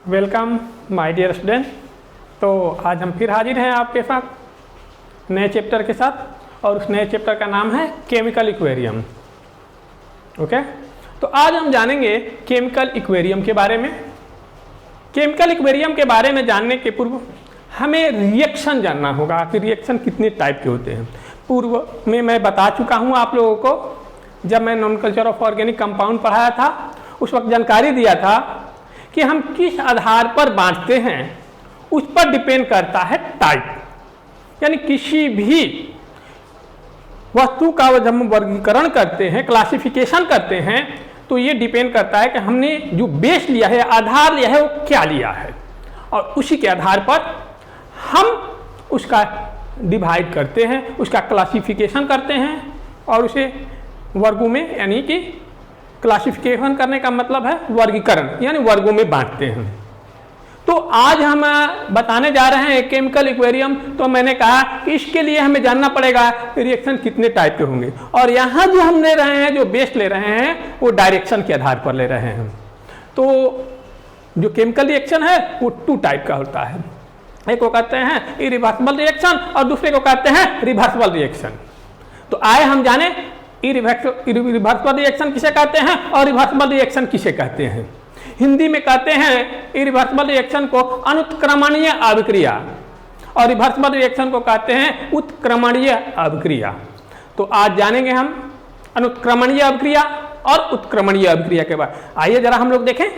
Welcome my dear student. तो आज हम फिर हाजिर हैं आपके साथ नए चैप्टर के साथ, और उस नए चैप्टर का नाम है केमिकल इक्वेरियम। ओके, तो आज हम जानेंगे केमिकल इक्वेरियम के बारे में। केमिकल इक्वेरियम के बारे में जानने के पूर्व हमें रिएक्शन जानना होगा कि रिएक्शन कितने टाइप के होते हैं। पूर्व में मैं बता चुका हूँ आप लोगों को, जब मैं नॉमेनक्लेचर ऑफ ऑर्गेनिक कंपाउंड पढ़ाया था उस वक्त जानकारी दिया था कि हम किस आधार पर बांटते हैं उस पर डिपेंड करता है टाइप। यानी किसी भी वस्तु का जब हम वर्गीकरण करते हैं, क्लासिफिकेशन करते हैं, तो ये डिपेंड करता है कि हमने जो बेस लिया है, आधार लिया है, वो क्या लिया है, और उसी के आधार पर हम उसका डिवाइड करते हैं, उसका क्लासिफिकेशन करते हैं और उसे वर्गों में, यानी कि क्लासिफिकेशन करने का मतलब है वर्गीकरण, यानी वर्गों में बांटते हैं। तो आज हम बताने जा रहे हैं केमिकल इक्वेरियम। तो मैंने कहा कि इसके लिए हमें जानना पड़ेगा रिएक्शन कितने टाइप के होंगे, और यहाँ जो हम ले रहे हैं, जो बेस ले रहे हैं, वो डायरेक्शन के आधार पर ले रहे हैं। तो जो केमिकल रिएक्शन है वो 2 टाइप का होता है। एक को कहते हैं इरिवर्सिबल रिएक्शन और दूसरे को कहते हैं रिवर्सिबल रिएक्शन। तो आए हम जाने इरिवर्सिबल रिएक्शन किसे कहते हैं और रिवर्सिबल रिएक्शन किसे कहते हैं। हिंदी में कहते हैं इरिवर्सिबल रिएक्शन को अनुत्क्रमणीय अभिक्रिया, और रिवर्सिबल रिएक्शन को कहते हैं उत्क्रमणीय अभिक्रिया। तो आज जानेंगे हम अनुत्क्रमणीय अभिक्रिया और उत्क्रमणीय अभिक्रिया के बाद। आइए जरा हम लोग देखें।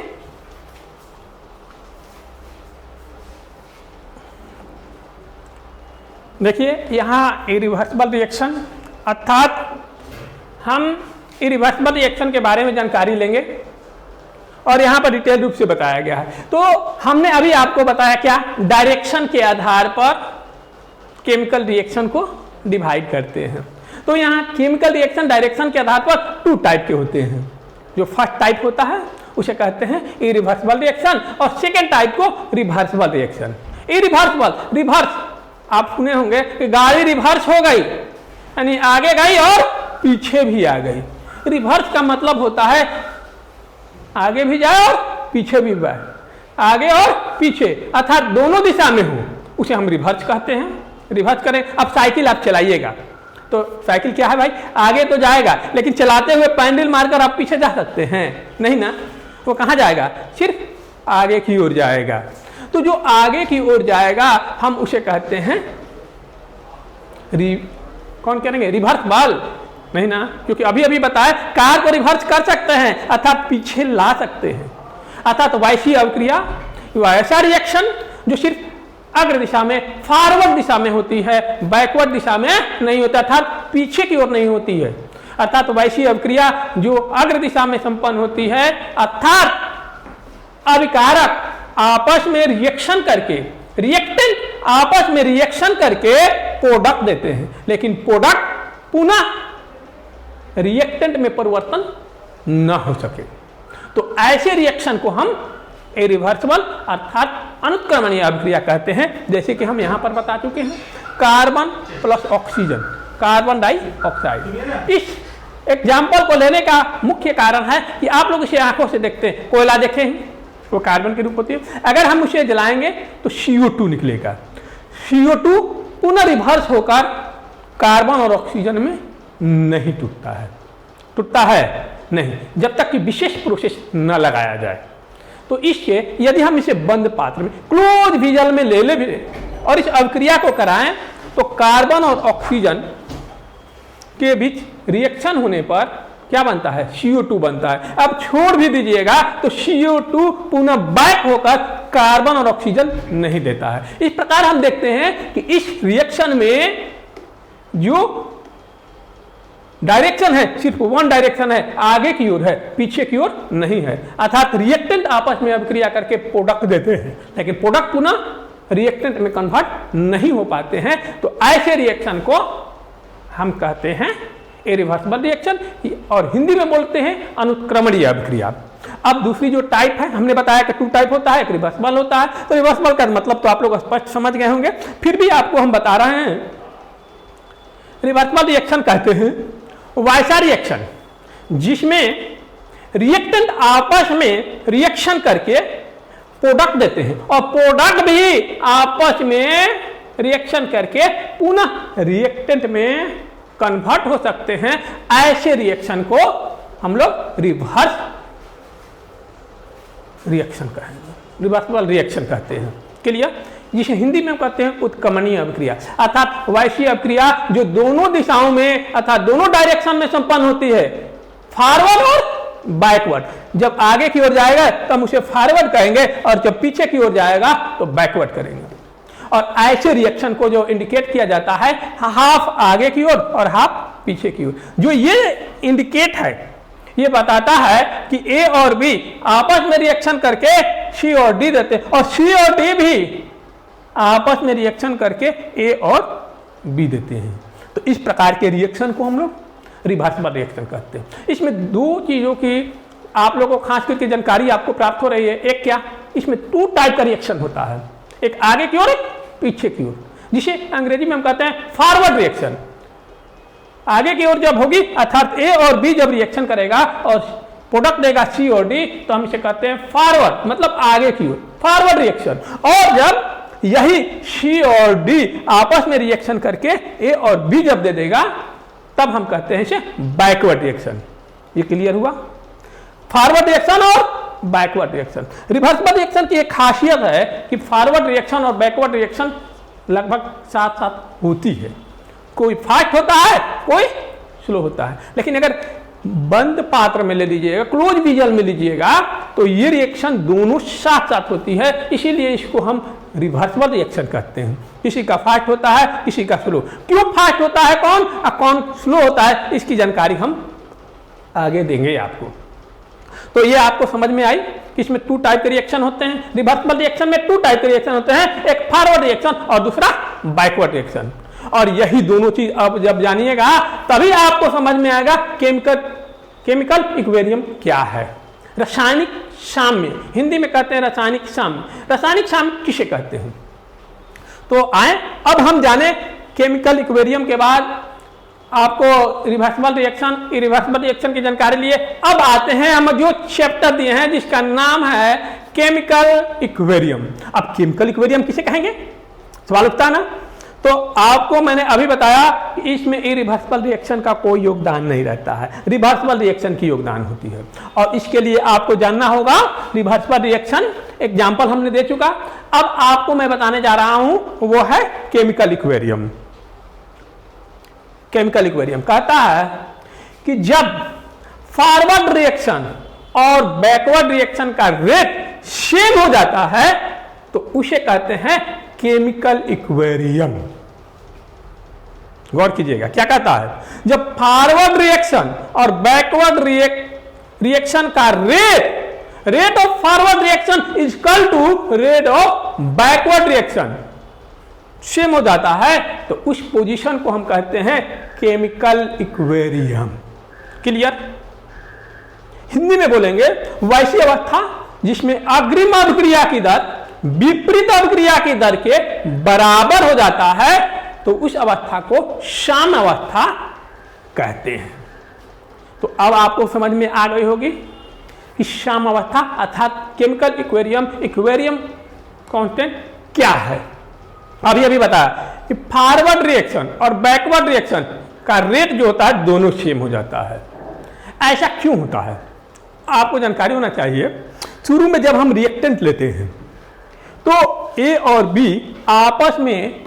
देखिए यहाँ इरिवर्सिबल रिएक्शन, अर्थात हम इरिवर्सिबल रिएक्शन के बारे में जानकारी लेंगे और यहाँ पर डिटेल रूप से बताया गया है। तो हमने अभी आपको बताया क्या, डायरेक्शन के आधार पर केमिकल रिएक्शन को डिवाइड करते हैं। तो यहाँ केमिकल रिएक्शन डायरेक्शन के आधार पर 2 टाइप के होते हैं। जो फर्स्ट टाइप होता है उसे कहते हैं इरिवर्सिबल रिएक्शन, और सेकेंड टाइप को रिवर्सिबल रिएक्शन। इरिवर्सिबल, रिवर्स आप सुने होंगे कि गाड़ी रिवर्स हो गई, यानी आगे गई और पीछे भी आ गई। रिवर्स का मतलब होता है आगे भी जाए और पीछे भी जाए, आगे और पीछे, अर्थात दोनों दिशा में हो, उसे हम रिवर्स कहते हैं। रिवर्स करें, अब साइकिल आप चलाइएगा तो साइकिल क्या है भाई, आगे तो जाएगा, लेकिन चलाते हुए पैडल मारकर आप पीछे जा सकते हैं नहीं ना। वो कहाँ जाएगा, सिर्फ आगे की ओर जाएगा। तो जो आगे की ओर जाएगा हम उसे कहते हैं कौन करेंगे, रिवर्सिबल, नहीं ना, क्योंकि अभी अभी बताया कार को रिवर्स कर सकते हैं, अर्थात पीछे ला सकते हैं। अर्थात वैसी अभिक्रिया, वैसा रिएक्शन जो सिर्फ अग्र दिशा में, फॉरवर्ड दिशा में होती है, बैकवर्ड दिशा में नहीं होता, अर्थात पीछे की ओर नहीं होती है। अर्थात वैसी अभिक्रिया जो अग्र दिशा में संपन्न होती है, अर्थात अभिकारक आपस में रिएक्शन करके, रिएक्टेंट आपस में रिएक्शन करके प्रोडक्ट देते हैं, लेकिन प्रोडक्ट पुनः रिएक्टेंट में परिवर्तन न हो सके। तो ऐसे रिएक्शन को हम इरिवर्सिबल अर्थात अनुत्क्रमणीय अभिक्रिया कहते हैं। जैसे कि हम यहां पर बता चुके हैं, carbon plus oxygen, carbon dioxide. इस एग्जाम्पल को लेने का मुख्य कारण है कि आप लोग इसे आंखों से देखते हैं, कोयला देखे हैं, वो कार्बन के रूप होती है। अगर हम उसे जलाएंगे तो CO2 निकलेगा। CO2 पुनः रिवर्स होकर कार्बन और ऑक्सीजन में नहीं टूटता है। टूटता है नहीं, जब तक कि विशेष प्रोसेस न लगाया जाए। तो इसके यदि हम इसे बंद पात्र में, क्लोज विजल में ले ले और इस अभिक्रिया को कराएं, तो कार्बन और ऑक्सीजन के बीच रिएक्शन होने पर क्या बनता है, CO2 बनता है। अब छोड़ भी दीजिएगा तो CO2 पुनः बैक होकर कार्बन और ऑक्सीजन नहीं देता है। इस प्रकार हम देखते हैं कि इस रिएक्शन में जो डायरेक्शन है सिर्फ 1 डायरेक्शन है, आगे की ओर है, पीछे की ओर नहीं है। अर्थात रिएक्टेंट आपस में अभिक्रिया करके प्रोडक्ट देते हैं, लेकिन प्रोडक्ट पुनः रिएक्टेंट में कन्वर्ट नहीं हो पाते हैं। तो ऐसे रिएक्शन को हम कहते हैं इरिवर्सिबल रिएक्शन, और हिंदी में बोलते हैं अनुत्क्रमणीय अभिक्रिया। अब दूसरी जो टाइप है, हमने बताया कि 2 टाइप होता है, एक रिवर्सिबल होता है। तो रिवर्सिबल का मतलब तो आप लोग स्पष्ट समझ गए होंगे, फिर भी आपको हम बता रहे हैं। रिवर्सिबल रिएक्शन कहते हैं वैसा रिएक्शन जिसमें रिएक्टेंट आपस में रिएक्शन करके प्रोडक्ट देते हैं और प्रोडक्ट भी आपस में रिएक्शन करके पुनः रिएक्टेंट में कन्वर्ट हो सकते हैं। ऐसे रिएक्शन को हम लोग रिवर्स रिएक्शन कहेंगे, रिवर्सिबल रिएक्शन कहते हैं। क्लियर? जिसे हिंदी में कहते हैं उत्क्रमणीय अभिक्रिया, अर्थात वैसी अभिक्रिया जो दोनों दिशाओं में अर्थात दोनों डायरेक्शन में संपन्न होती है, फॉरवर्ड और बैकवर्ड। जब आगे की ओर जाएगा तब उसे फॉरवर्ड कहेंगे और जब पीछे की ओर जाएगा तो बैकवर्ड करेंगे। और ऐसे रिएक्शन को जो इंडिकेट किया जाता है हाफ आगे की ओर और हाफ पीछे की ओर। जो ये इंडिकेट है, ये बताता है कि ए और बी आपस में रिएक्शन करके सी और डी देते हैं और सी और डी भी आपस में रिएक्शन करके ए और बी देते हैं। तो इस प्रकार के रिएक्शन को हम लोग रिवर्सिबल रिएक्शन कहते हैं। इसमें दो चीजों की आप लोगों को खास करके जानकारी आपको प्राप्त हो रही है। एक क्या, इसमें 2 टाइप का रिएक्शन होता है, एक आगे की ओर, एक पीछे की ओर, जिसे अंग्रेजी में हम कहते हैं फॉरवर्ड रिएक्शन। आगे की ओर जब होगी अर्थात ए और बी जब रिएक्शन करेगा और प्रोडक्ट देगा सी और डी, तो हम इसे कहते हैं फॉरवर्ड, मतलब आगे की ओर, फॉरवर्ड रिएक्शन। और जब यही सी और डी आपस में रिएक्शन करके ए और बी जब दे देगा तब हम कहते हैं इसे बैकवर्ड रिएक्शन। ये क्लियर हुआ? फॉरवर्ड रिएक्शन और बैकवर्ड रिएक्शन। रिवर्सिबल रिएक्शन की एक खासियत है कि फॉरवर्ड रिएक्शन और बैकवर्ड रिएक्शन लगभग साथ साथ होती है। कोई फास्ट होता है, कोई स्लो होता है। लेकिन अगर बंद पात्र में ले लीजिएगा, क्लोज विजल में लीजिएगा, तो ये रिएक्शन दोनों साथ साथ होती है। इसीलिए इसको हम रिवर्सिबल रिएक्शन कहते हैं। किसी का फास्ट होता है, किसी का स्लो। क्यों फास्ट होता है कौन और कौन स्लो होता है, इसकी जानकारी हम आगे देंगे आपको। तो ये आपको समझ में आई कि इसमें 2 टाइप के रिएक्शन होते हैं। रिवर्सिबल रिएक्शन में 2 टाइप के रिएक्शन होते हैं, एक फॉरवर्ड रिएक्शन और दूसरा बैकवर्ड रिएक्शन। और यही दोनों चीज अब जब जानिएगा तभी आपको समझ में आएगा केमिकल इक्वेरियम क्या है। रासायनिक साम्य, हिंदी में कहते हैं रासायनिक साम्य। रासायनिक साम्य किसे कहते हैं? तो आए अब हम जाने केमिकल इक्वेरियम के बाद आपको रिवर्सिबल रिएक्शन, इरिवर्सिबल रिएक्शन की जानकारी लिए अब आते हैं हम जो चैप्टर दिए हैं जिसका नाम है केमिकल इक्वेरियम। अब केमिकल इक्वेरियम किसे कहेंगे, सवाल उठता है ना। तो आपको मैंने अभी बताया कि इसमें इरिवर्सिबल रिएक्शन का कोई योगदान नहीं रहता है, रिवर्सिबल रिएक्शन की योगदान होती है। और इसके लिए आपको जानना होगा रिवर्सिबल रिएक्शन, एग्जाम्पल हमने दे चुका। अब आपको मैं बताने जा रहा हूं वो है केमिकल इक्वेरियम। केमिकल इक्वेरियम कहता है कि जब फॉरवर्ड रिएक्शन और बैकवर्ड रिएक्शन का रेट सेम हो जाता है तो उसे कहते हैं केमिकल इक्वेरियम। गौर कीजिएगा क्या कहता है, जब फॉरवर्ड रिएक्शन और बैकवर्ड रिएक्शन का rate of forward reaction is equal to rate of backward reaction same हो जाता है तो उस पोजीशन को हम कहते हैं केमिकल इक्वेरियम। क्लियर? हिंदी में बोलेंगे वैसी अवस्था जिसमें अग्रिम अभिक्रिया की दर विपरीत अभिक्रिया की दर के बराबर हो जाता है तो उस अवस्था को साम्य अवस्था कहते हैं। तो अब आपको समझ में आ गई होगी कि साम्य अवस्था अर्थात केमिकल इक्वेरियम कांस्टेंट क्या है। अभी बताया कि फॉरवर्ड रिएक्शन और बैकवर्ड रिएक्शन का रेट जो होता है दोनों सेम हो जाता है। ऐसा क्यों होता है आपको जानकारी होना चाहिए। शुरू में जब हम रिएक्टेंट लेते हैं तो ए और बी आपस में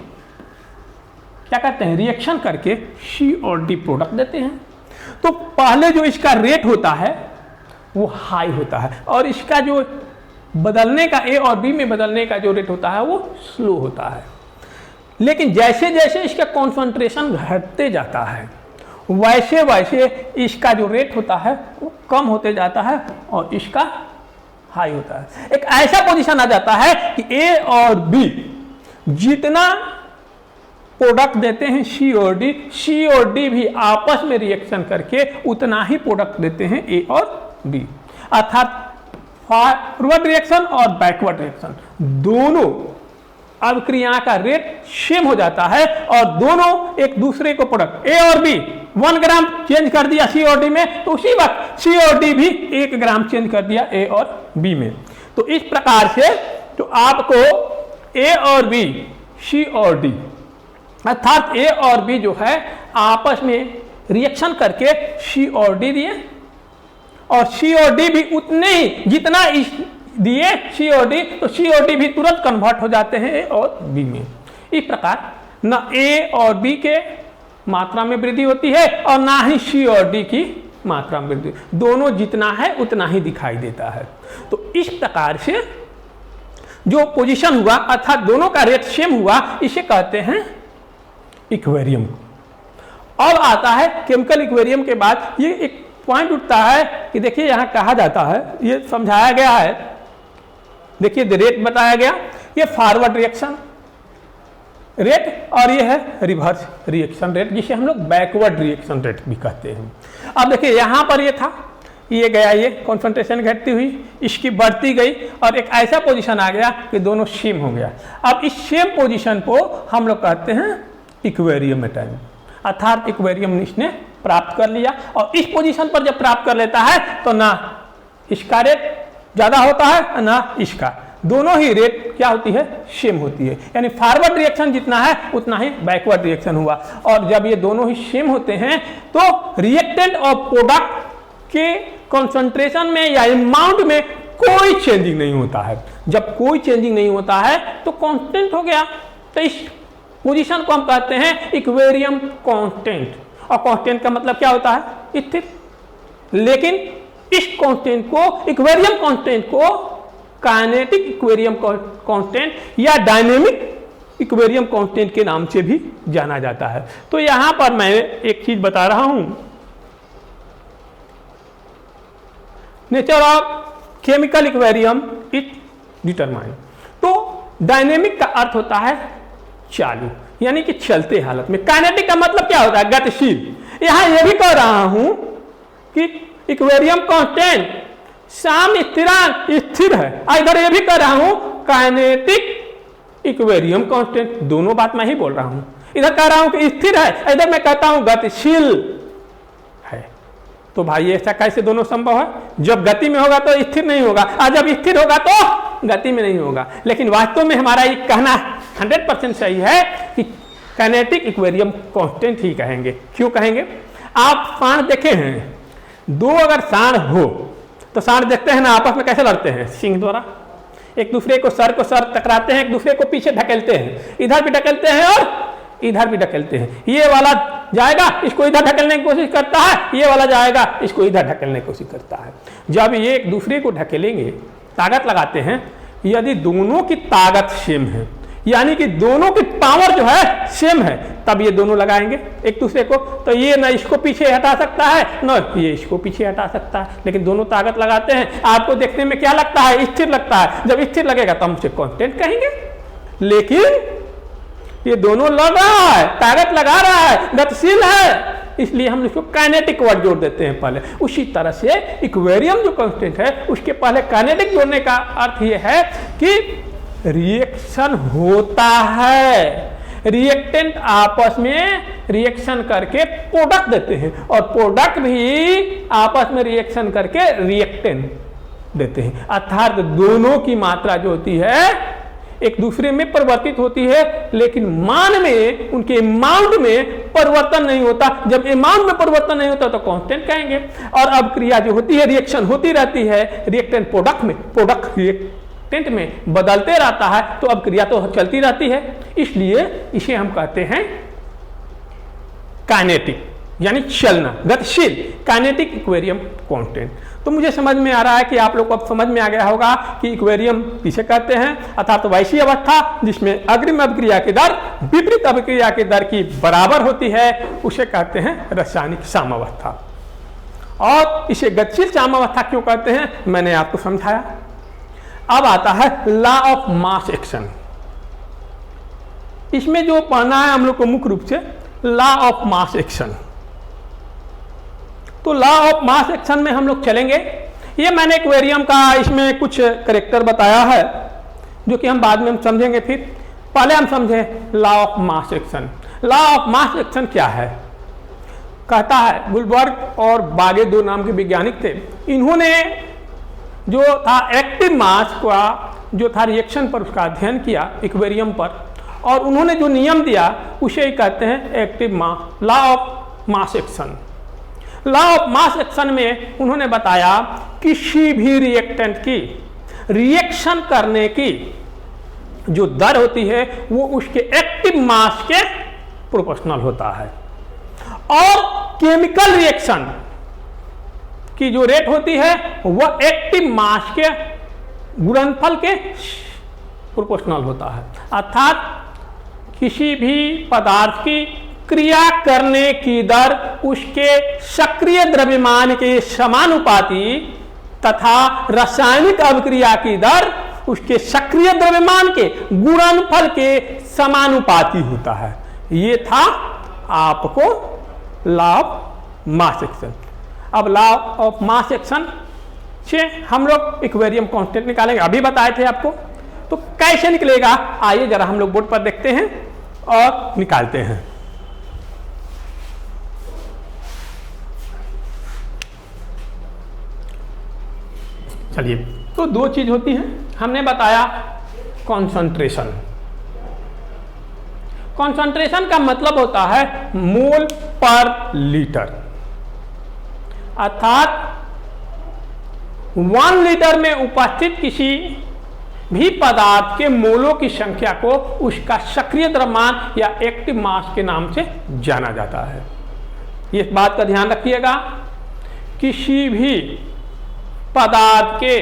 क्या करते हैं, रिएक्शन करके सी और डी प्रोडक्ट देते हैं। तो पहले जो इसका रेट होता है वो हाई होता है और इसका जो बदलने का ए और बी में बदलने का जो रेट होता है वो स्लो होता है। लेकिन जैसे जैसे इसका कॉन्सेंट्रेशन घटते जाता है वैसे वैसे इसका जो रेट होता है वो कम होते जाता है और इसका हाई होता है। एक ऐसा पोजीशन आ जाता है कि ए और बी जितना प्रोडक्ट देते हैं सी और डी भी आपस में रिएक्शन करके उतना ही प्रोडक्ट देते हैं ए और बी। अर्थात फॉरवर्ड रिएक्शन और बैकवर्ड रिएक्शन दोनों अभिक्रिया का रेट सेम हो जाता है और दोनों एक दूसरे को प्रोडक्ट ए और बी 1 ग्राम चेंज कर दिया सी और डी में तो उसी वक्त सी और डी भी 1 ग्राम चेंज कर दिया ए और बी में। तो इस प्रकार से तो आपको ए और बी, सी और डी, अर्थात ए और बी जो है आपस में रिएक्शन करके सी और डी दिए, और सी और डी भी उतने ही जितना दिए सी और डी, तो सी और डी भी तुरंत कन्वर्ट हो जाते हैं ए और बी में। इस प्रकार न ए और बी के मात्रा में वृद्धि होती है और ना ही सी और डी की मात्रा में वृद्धि, दोनों जितना है उतना ही दिखाई देता है। तो इस प्रकार से जो पोजीशन हुआ अर्थात दोनों का रेट सेम हुआ, इसे कहते हैं इक्वेरियम। अब आता है केमिकल इक्वेरियम के बाद ये एक पॉइंट उठता है कि देखिए यहां कहा जाता है, ये समझाया गया है, देखिए रेट बताया गया, ये फॉरवर्ड रिएक्शन रेट और ये है रिवर्स रिएक्शन रेट, जिसे हम लोग बैकवर्ड रिएक्शन रेट भी कहते हैं। अब देखिए यहां पर ये था, ये गया, ये कॉन्सेंट्रेशन घटती हुई, इसकी बढ़ती गई और एक ऐसा पोजीशन आ गया कि दोनों सेम हो गया। अब इस सेम पोजीशन को हम लोग कहते हैं इक्वेरियम टाइम, अर्थात इक्वेरियम इसने प्राप्त कर लिया। और इस पोजीशन पर जब प्राप्त कर लेता है तो ना इसका रेट ज्यादा होता है ना इसका, दोनों ही रेट क्या होती है, सेम होती है। यानी फॉरवर्ड रिएक्शन जितना है उतना ही बैकवर्ड रिएक्शन हुआ। और जब ये दोनों ही सेम होते हैं तो रिएक्टेंट और प्रोडक्ट के कंसंट्रेशन में या अमाउंट में कोई चेंजिंग नहीं होता है। जब कोई चेंजिंग नहीं होता है तो कांस्टेंट हो गया। तो इस पोजीशन को हम कहते हैं इक्वेरियम कांस्टेंट, और कांस्टेंट का मतलब क्या होता है, स्थिर। लेकिन इस कांस्टेंट को, इक्वेरियम कांस्टेंट को काइनेटिक इक्वेरियम कांस्टेंट या डायनेमिक इक्वेरियम कांस्टेंट के नाम से भी जाना जाता है। तो यहां पर मैं एक चीज बता रहा हूं, nature of chemical equilibrium it determine. तो डायनेमिक का अर्थ होता है चालू, यानी कि चलते हालत में। काइनेटिक का मतलब क्या होता है, गतिशील। यहां यह भी कह रहा हूं कि इक्वेरियम कांस्टेंट साम स्थिरांक स्थिर है, इधर ये भी कह रहा हूं काइनेटिक इक्वेरियम कांस्टेंट, दोनों बात मैं ही बोल रहा हूं। इधर कह रहा हूं कि स्थिर है, इधर मैं कहता हूं गतिशील है। तो भाई ऐसा कैसे दोनों संभव है, जब गति में होगा तो स्थिर नहीं होगा और जब स्थिर होगा तो गति में नहीं होगा। लेकिन वास्तव में हमारा ये कहना 100% सही है कि काइनेटिक इक्वेरियम कांस्टेंट ही कहेंगे। क्यों कहेंगे, आप सांड देखे हैं, दो अगर सांड हो तो सांड देखते हैं ना आपस में कैसे लड़ते हैं, सींग द्वारा एक दूसरे को सर टकराते हैं, एक दूसरे को पीछे ढकेलते हैं, इधर भी ढकेलते हैं और इधर भी ढकेलते हैं। ये वाला जाएगा इसको इधर ढकेलने की कोशिश करता है, ये वाला जाएगा इसको इधर ढकेलने की कोशिश करता है। जब ये एक दूसरे को ढकेलेंगे, ताकत लगाते हैं, यदि दोनों की ताकत सेम है, यानी कि दोनों की पावर जो है सेम है, तब ये दोनों लगाएंगे एक दूसरे को। तो ये ना इसको पीछे हटा सकता है ना ये इसको पीछे हटा सकता है, लेकिन दोनों ताकत लगाते हैं। आपको देखने में क्या लगता है, स्थिर लगता है। जब स्थिर लगेगा तो हम उसे कांस्टेंट कहेंगे। लेकिन ये दोनों लड़ रहा है, ताकत लगा रहा है, गतिशील है, इसलिए हम इसको काइनेटिक वर्ड जोड़ देते हैं पहले। उसी तरह से इक्वेरियम जो कांस्टेंट है उसके पहले काइनेटिक जोड़ने का अर्थ ये है कि रिएक्शन होता है, रिएक्टेंट आपस में रिएक्शन करके प्रोडक्ट देते हैं और प्रोडक्ट भी आपस में रिएक्शन करके रिएक्टेंट देते हैं। अर्थात दोनों की मात्रा जो होती है एक दूसरे में परिवर्तित होती है, लेकिन मान में, उनके अमाउंट में परिवर्तन नहीं होता। जब अमाउंट में परिवर्तन नहीं होता तो कांस्टेंट कहेंगे। और अब क्रिया जो होती है, रिएक्शन होती रहती है, रिएक्टेंट प्रोडक्ट में, प्रोडक्ट रिएक्टेंट में बदलते रहता है, तो अब क्रिया तो चलती रहती है, इसलिए इसे हम कहते हैं काइनेटिक, यानी चलना, गतिशील, काइनेटिक इक्वेरियम कांस्टेंट। तो मुझे समझ में आ रहा है कि आप लोग को अब समझ में आ गया होगा कि इक्वेरियम किसे कहते हैं, अर्थात वैसी अवस्था जिसमें अग्रिम अभिक्रिया की दर विपरीत अभिक्रिया की दर की बराबर होती है, उसे कहते हैं रासायनिक साम्यावस्था। और इसे गतिशील साम्यावस्था क्यों कहते हैं, मैंने आपको समझाया। अब आता है लॉ ऑफ मास एक्शन। इसमें जो पढ़ना है हम लोग को मुख्य रूप से लॉ ऑफ मास एक्शन। तो लॉ ऑफ मास एक्शन में हम लोग चलेंगे। ये मैंने एक्वेरियम का इसमें कुछ करेक्टर बताया है जो कि हम बाद में हम समझेंगे। फिर पहले हम समझे law of mass action. Law of mass action क्या है, कहता है गुलबर्ग और बागे दो नाम के वैज्ञानिक थे, इन्होंने जो था एक्ट एक्टिव मास का जो था रिएक्शन पर उसका अध्ययन किया इक्वेरियम पर, और उन्होंने जो नियम दिया उसे ही कहते हैं active mass, law of mass action. Law of mass action में उन्होंने बताया किसी भी रिएक्टेंट की रिएक्शन करने की जो दर होती है वो उसके एक्टिव मास के प्रोपोर्शनल होता है, और केमिकल रिएक्शन की जो रेट होती है वह एक्टिव मास के गुणनफल के प्रोपोर्शनल होता है। अर्थात किसी भी पदार्थ की क्रिया करने की दर उसके सक्रिय द्रव्यमान के समानुपाती तथा रासायनिक अभिक्रिया की दर उसके सक्रिय द्रव्यमान के गुणनफल के समानुपाती होता है। ये था आपको लॉ ऑफ मास एक्शन। अब लॉ ऑफ मास एक्शन से हम लोग इक्वेरियम कांस्टेंट निकालेंगे, अभी बताए थे आपको, तो कैसे निकलेगा आइए जरा हम लोग बोर्ड पर देखते हैं और निकालते हैं। चलिए, तो दो चीज होती हैं। हमने बताया कॉन्सेंट्रेशन। कॉन्सेंट्रेशन का मतलब होता है मोल पर लीटर, अर्थात 1 लीटर में उपस्थित किसी भी पदार्थ के मोलों की संख्या को उसका सक्रिय द्रव्यमान या एक्टिव मास के नाम से जाना जाता है। इस बात का ध्यान रखिएगा, किसी भी पदार्थ के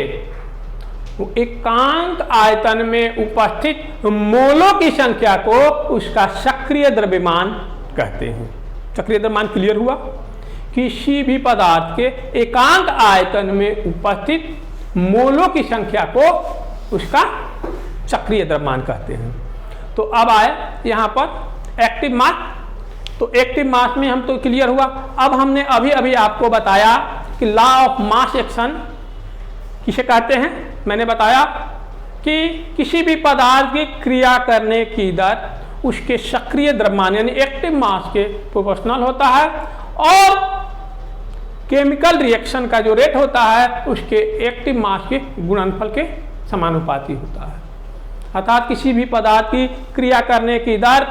एकांक आयतन में उपस्थित मोलों की संख्या को उसका सक्रिय द्रव्यमान कहते हैं। सक्रिय द्रव्यमान क्लियर हुआ? किसी भी पदार्थ के एकांक आयतन में उपस्थित मोलों की संख्या को उसका सक्रिय द्रव्यमान कहते हैं। तो अब आए यहां पर एक्टिव मास। तो एक्टिव मास में हम तो क्लियर हुआ। अब हमने अभी अभी आपको बताया कि लॉ ऑफ मास एक्शन किसे कहते हैं। मैंने बताया कि किसी भी पदार्थ की क्रिया करने की दर उसके सक्रिय द्रव्यमान यानी एक्टिव मास के प्रोपोर्शनल होता है, और केमिकल रिएक्शन का जो रेट होता है उसके एक्टिव मास के गुणनफल के समानुपाती होता है। अर्थात किसी भी पदार्थ की क्रिया करने की दर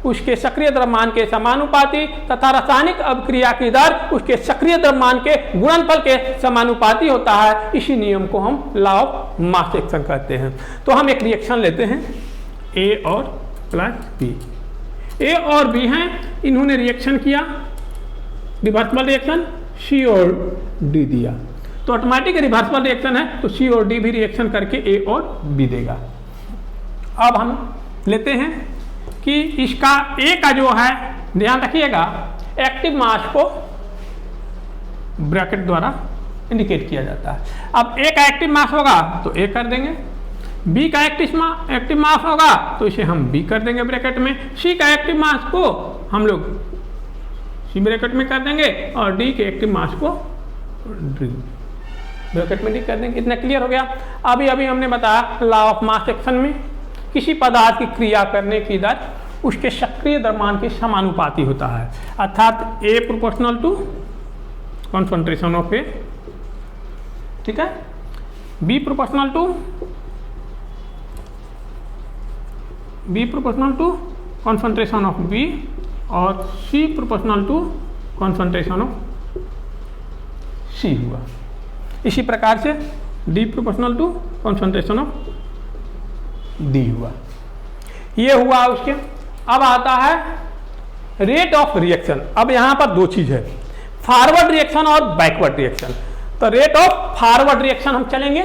उसके सक्रिय द्रव्यमान के समानुपाती तथा रासायनिक अभिक्रिया की दर उसके सक्रिय द्रव्यमान के गुणनफल के समानुपाती होता है। इसी नियम को हम लॉ ऑफ मास एक्शन कहते हैं। तो हम एक रिएक्शन लेते हैं, ए और प्लस बी। ए और बी हैं, इन्होंने रिएक्शन किया, रिवर्सिबल रिएक्शन, सी और डी दिया। तो ऑटोमेटिक रिवर्सिबल रिएक्शन है, तो सी और डी भी रिएक्शन करके ए और बी देगा। अब हम लेते हैं कि इसका ए का जो है, ध्यान रखिएगा, एक्टिव मास को ब्रैकेट द्वारा इंडिकेट किया जाता है। अब ए का एक्टिव मास होगा तो ए कर देंगे, बी का एक्टिव मास होगा तो इसे हम बी कर देंगे ब्रैकेट में, सी का एक्टिव मास को हम लोग सी ब्रैकेट में कर देंगे, और डी के एक्टिव मास को डी ब्रैकेट में डी कर देंगे। इतना क्लियर हो गया। अभी अभी हमने बताया लॉ ऑफ मास एक्शन में किसी पदार्थ की क्रिया करने की दर उसके सक्रिय द्रव्यमान के समानुपाती होता है। अर्थात A proportional to concentration of A, ठीक है, B proportional to concentration of B, और C proportional to concentration of C हुआ। इसी प्रकार से D proportional to concentration of D हुआ। ये हुआ उसके। अब आता है रेट ऑफ रिएक्शन। अब यहां पर दो चीज है, फॉरवर्ड रिएक्शन और बैकवर्ड रिएक्शन। तो रेट ऑफ फॉरवर्ड रिएक्शन हम चलेंगे।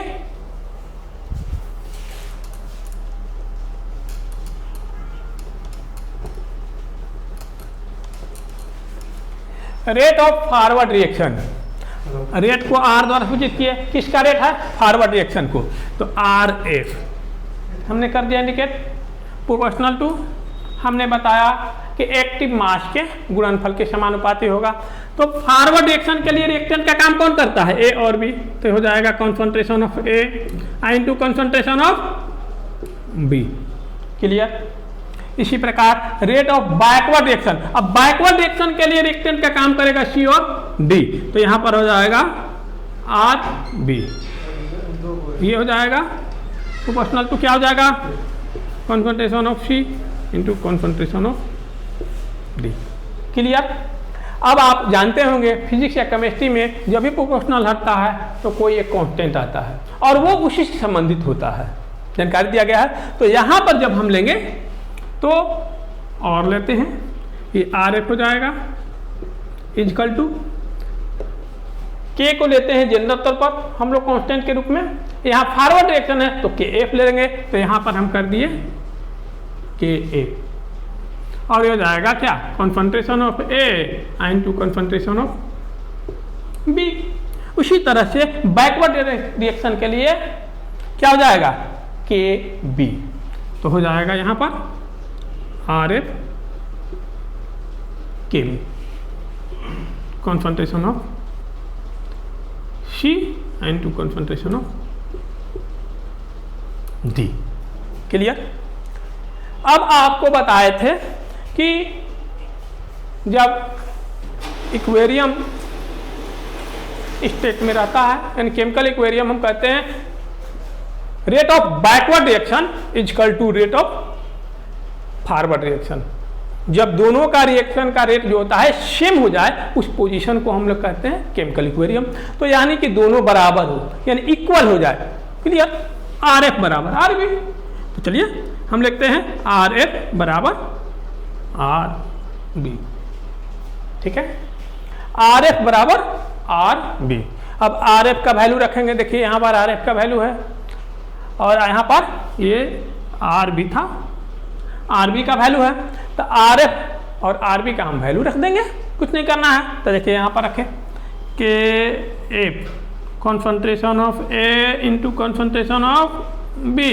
Rate of forward reaction, rate को आर द्वारा सूचित किए। किसका रेट है? फॉरवर्ड रिएक्शन को। तो आर एफ हमने कर दिया इंडिकेट। प्रोपोर्शनल टू हमने बताया कि एक्टिव मास के गुणनफल के समानुपाती होगा। तो फॉरवर्ड रिएक्शन के लिए रिएक्टेंट का काम कौन करता है? ए और बी। तो हो जाएगा concentration of A into concentration of B. Clear? इसी प्रकार रेट ऑफ बैकवर्ड रिएक्शन। अब बैकवर्ड रिएक्शन के लिए रिएक्टेंट का काम करेगा सी और डी। तो यहां पर हो जाएगा आर बी। ये हो जाएगा प्रोपोर्शनल टू क्या हो जाएगा, concentration of C into concentration of D. Clear. अब आप जानते होंगे फिजिक्स या केमिस्ट्री में जब भी प्रोपोर्शनल हटता है तो कोई एक कांस्टेंट आता है और वो उसी से संबंधित होता है, जानकारी दिया गया है। तो यहाँ पर जब हम लेंगे तो और लेते हैं, ये आर एफ हो जाएगा इजकल टू के को लेते हैं जनरल तौर पर हम लोग कांस्टेंट के रूप में, यहाँ फॉरवर्ड डायरेक्शन है तो के एफ ले लेंगे, तो यहाँ पर हम कर दिए के एफ और ये हो जाएगा क्या, concentration of A into concentration of B. उसी तरह से बैकवर्ड रिएक्शन के लिए क्या हो जाएगा, के बी, तो हो जाएगा यहाँ पर R F K B, concentration of C into concentration of D. Clear. अब आपको बताए थे कि जब इक्वेरियम स्टेट में रहता है, यानी केमिकल इक्वेरियम, हम कहते हैं rate of backward reaction is equal to rate of forward reaction. जब दोनों का रिएक्शन का रेट जो होता है सेम हो जाए, उस पोजीशन को हम लोग कहते हैं केमिकल इक्वेरियम। तो यानी कि दोनों बराबर हो, यानी इक्वल हो जाए। क्लियर। आर एफ बराबर आर बी, तो चलिए हम लिखते हैं आर एफ बराबर आर बी। ठीक है, आर एफ बराबर आर बी। अब आर एफ का वैल्यू रखेंगे, देखिए यहाँ पर आर एफ का वैल्यू है और यहाँ पर ये आर बी था, आर बी का वैल्यू है, तो आर एफ और आर बी का हम वैल्यू रख देंगे, कुछ नहीं करना है। तो देखिए यहाँ पर रखें K F concentration of A into concentration of B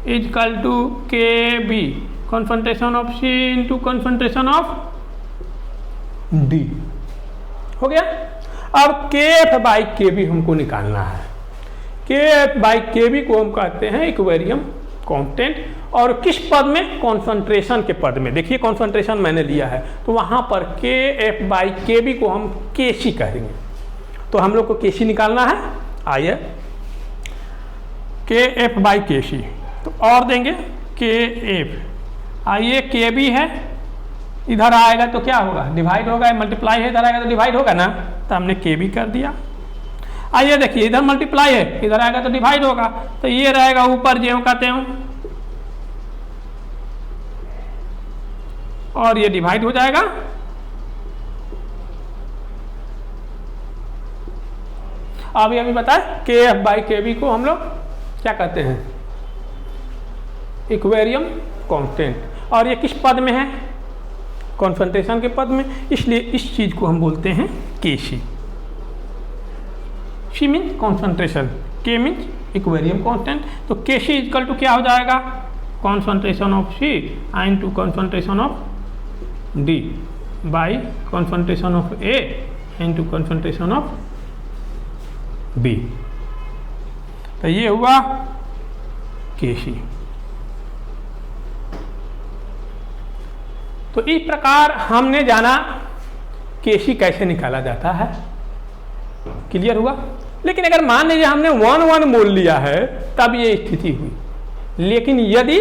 equal to K B concentration of C into concentration of D. हो गया। अब के एफ बाई के बी हमको निकालना है। के एफ बाई के बी को हम कहते हैं इक्वेरियम कांस्टेंट, और किस पद में, कॉन्सेंट्रेशन के पद में। देखिए कॉन्सेंट्रेशन मैंने लिया है तो वहां पर के एफ बाई के बी को हम के सी कहेंगे, तो हम लोग को के सी निकालना है। आइए के एफ बाई के सी, तो और देंगे के एफ, आइए के बी है, इधर आएगा तो क्या होगा, डिवाइड होगा, मल्टीप्लाई है, इधर आएगा तो डिवाइड होगा ना, तो हमने के बी कर दिया। आइए देखिए इधर मल्टीप्लाई है, इधर आएगा तो डिवाइड होगा, तो ये रहेगा ऊपर ज्यों का त्यों और ये डिवाइड हो जाएगा। अभी बताए के एफ बाई के बी को हम लोग क्या कहते हैं, इक्वेरियम कांस्टेंट, और ये किस पद में है, कॉन्सेंट्रेशन के पद में, इसलिए इस चीज को हम बोलते हैं K C. C means concentration, K means equilibrium constant, तो के सी इक्वल टू क्या हो जाएगा, concentration of C into concentration of D by concentration of A into concentration of B. तो ये हुआ के सी। तो इस प्रकार हमने जाना के सी कैसे निकाला जाता है। क्लियर हुआ। लेकिन अगर मान लीजिए हमने 1 मोल लिया है तब ये स्थिति हुई, लेकिन यदि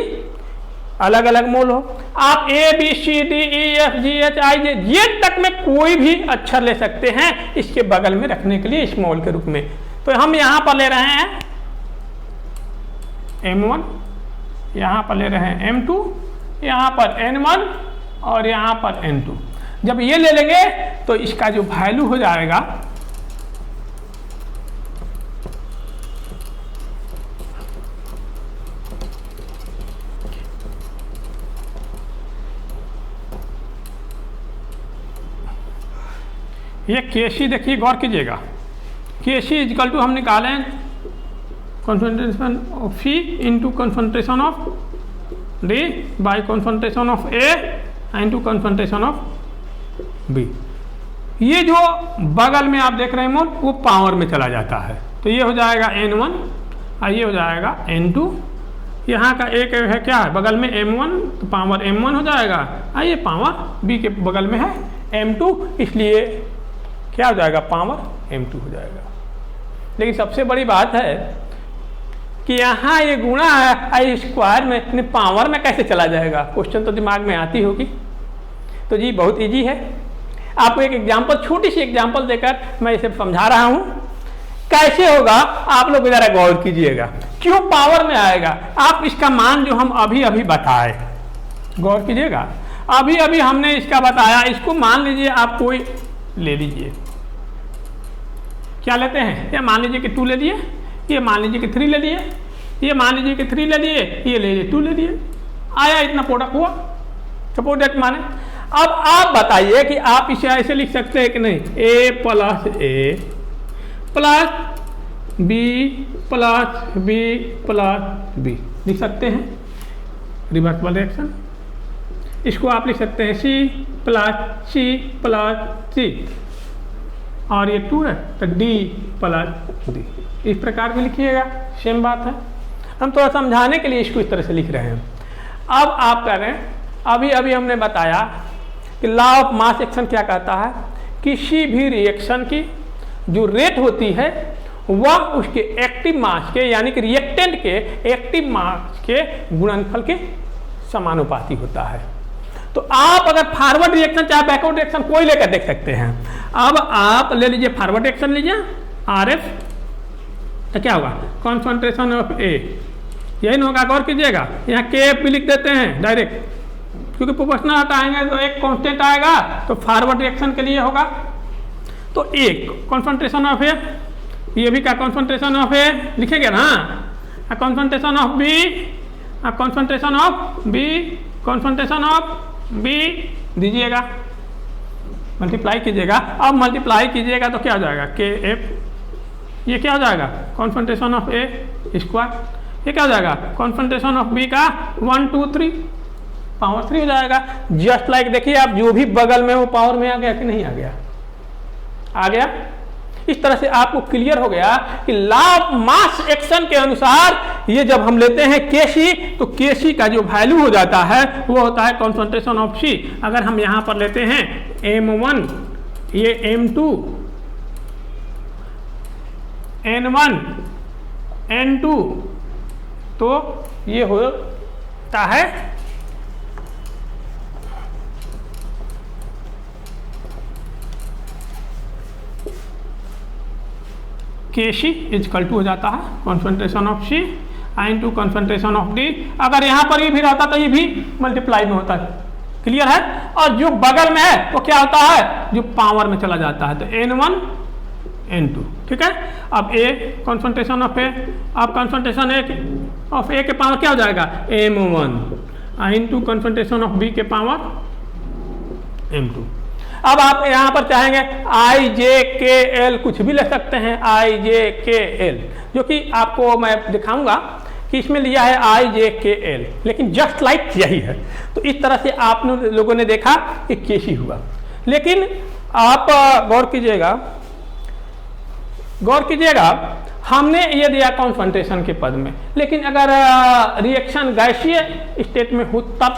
अलग अलग मोल हो, आप A B C D E F G H I J Z तक में कोई भी अक्षर ले सकते हैं इसके बगल में रखने के लिए स्मॉल के रूप में। तो हम यहाँ पर ले रहे हैं M1, यहाँ पर ले रहे हैं M2, यहाँ पर N1 और यहाँ पर N2। जब ये ले लेंगे तो इसका जो वैल्यू हो जाएगा ये केसी, देखिए गौर कीजिएगा, केसी इजकल टू हम निकालें concentration of C into concentration of D by concentration of A into concentration of B. ये जो बगल में आप देख रहे हैं मोल वो पावर में चला जाता है, तो ये हो जाएगा N1 और ये हो जाएगा N2। यहाँ का एक है क्या है बगल में M1, तो पावर M1 हो जाएगा, और ये पावर B के बगल में है M2, इसलिए क्या हो जाएगा, पावर M2 हो जाएगा। लेकिन सबसे बड़ी बात है कि यहाँ ये गुणा है आई स्क्वायर में पावर में कैसे चला जाएगा, क्वेश्चन तो दिमाग में आती होगी। तो जी बहुत इजी है, आपको एक एग्जांपल, छोटी सी एग्जांपल देकर मैं इसे समझा रहा हूँ कैसे होगा। आप लोग जरा गौर कीजिएगा, क्यों पावर में आएगा। आप इसका मान जो हम अभी अभी बताए, गौर कीजिएगा, अभी अभी हमने इसका बताया, इसको मान लीजिए आप कोई ले लीजिए, क्या लेते हैं, ये मान लीजिए कि 2 ले लिए, ये मान लीजिए कि 3 ले लिए, ये मान लीजिए कि 3 ले लिए, ये ले लिए 2 ले लिए, आया इतना प्रोडक्ट हुआ, तो प्रोडक्ट माने। अब आप बताइए कि आप इसे ऐसे लिख सकते हैं कि नहीं, a plus a plus b plus b plus b लिख सकते हैं, रिवर्सिबल रिएक्शन। इसको आप लिख सकते हैं c प्लस c और ये 2 है तो d प्लस d, इस प्रकार में लिखिएगा, सेम बात है। हम थोड़ा समझाने के लिए इसको इस तरह से लिख रहे हैं। अब आप कह रहे हैं, अभी अभी हमने बताया कि लॉ ऑफ मास एक्शन क्या कहता है, किसी भी रिएक्शन की जो रेट होती है वह उसके एक्टिव मास के, यानी कि रिएक्टेंट के एक्टिव मास के गुणनफल के समानुपाती होता है। तो आप अगर फॉरवर्ड रिएक्शन चाहे बैकवर्ड रिएक्शन कोई लेकर देख सकते हैं। अब आप ले लीजिए फॉरवर्ड रिएक्शन लीजिए RF, तो क्या होगा, कॉन्सेंट्रेशन ऑफ A, यही ना होगा, गौर कीजिएगा, यहाँ KF भी लिख देते हैं डायरेक्ट, क्योंकि प्रोपोर्शनल हटाएंगे तो एक कांस्टेंट आएगा, तो फॉरवर्ड रिएक्शन के लिए होगा। तो एक कॉन्सेंट्रेशन ऑफ A, ये भी क्या कॉन्सेंट्रेशन ऑफ A लिखेंगे ना, concentration of B, concentration of B, concentration of B दीजिएगा, मल्टीप्लाई कीजिएगा। अब मल्टीप्लाई कीजिएगा तो क्या हो जाएगा, KF, ये क्या हो जाएगा, कॉन्सेंट्रेशन ऑफ A स्क्वायर, ये क्या हो जाएगा, कॉन्सेंट्रेशन ऑफ B का 1 2 3 पावर 3 हो जाएगा। जस्ट लाइक देखिए आप, जो भी बगल में वो पावर में आ गया कि नहीं आ गया, आ गया। इस तरह से आपको क्लियर हो गया कि लॉ ऑफ मास एक्शन के अनुसार ये जब हम लेते हैं Kc, तो Kc का जो वैल्यू हो जाता है वो होता है कॉन्सेंट्रेशन ऑफ C। अगर हम यहाँ पर लेते हैं M1, ये M2, N1, N2, तो ये होता है Kc इजकल टू हो जाता है concentration of C into concentration of D। अगर यहाँ पर ये भी रहता तो ये भी मल्टीप्लाई में होता है, क्लियर है। और जो बगल में है वो क्या होता है, जो पावर में चला जाता है, तो N1 N2, ठीक है। अब A कॉन्सेंट्रेशन ऑफ A, अब कॉन्सेंट्रेशन ऑफ A के पावर क्या हो जाएगा, M1 into concentration of B के पावर M2। अब आप यहाँ पर चाहेंगे IJKL कुछ भी ले सकते हैं, IJKL, जो कि आपको मैं दिखाऊंगा कि इसमें लिया है IJKL, लेकिन जस्ट लाइक यही है। तो इस तरह से आप लोगों ने देखा कि Kc हुआ, लेकिन आप गौर कीजिएगा, हमने ये दिया कॉन्सेंट्रेशन के पद में, लेकिन अगर रिएक्शन गैसीय स्टेट में हो तब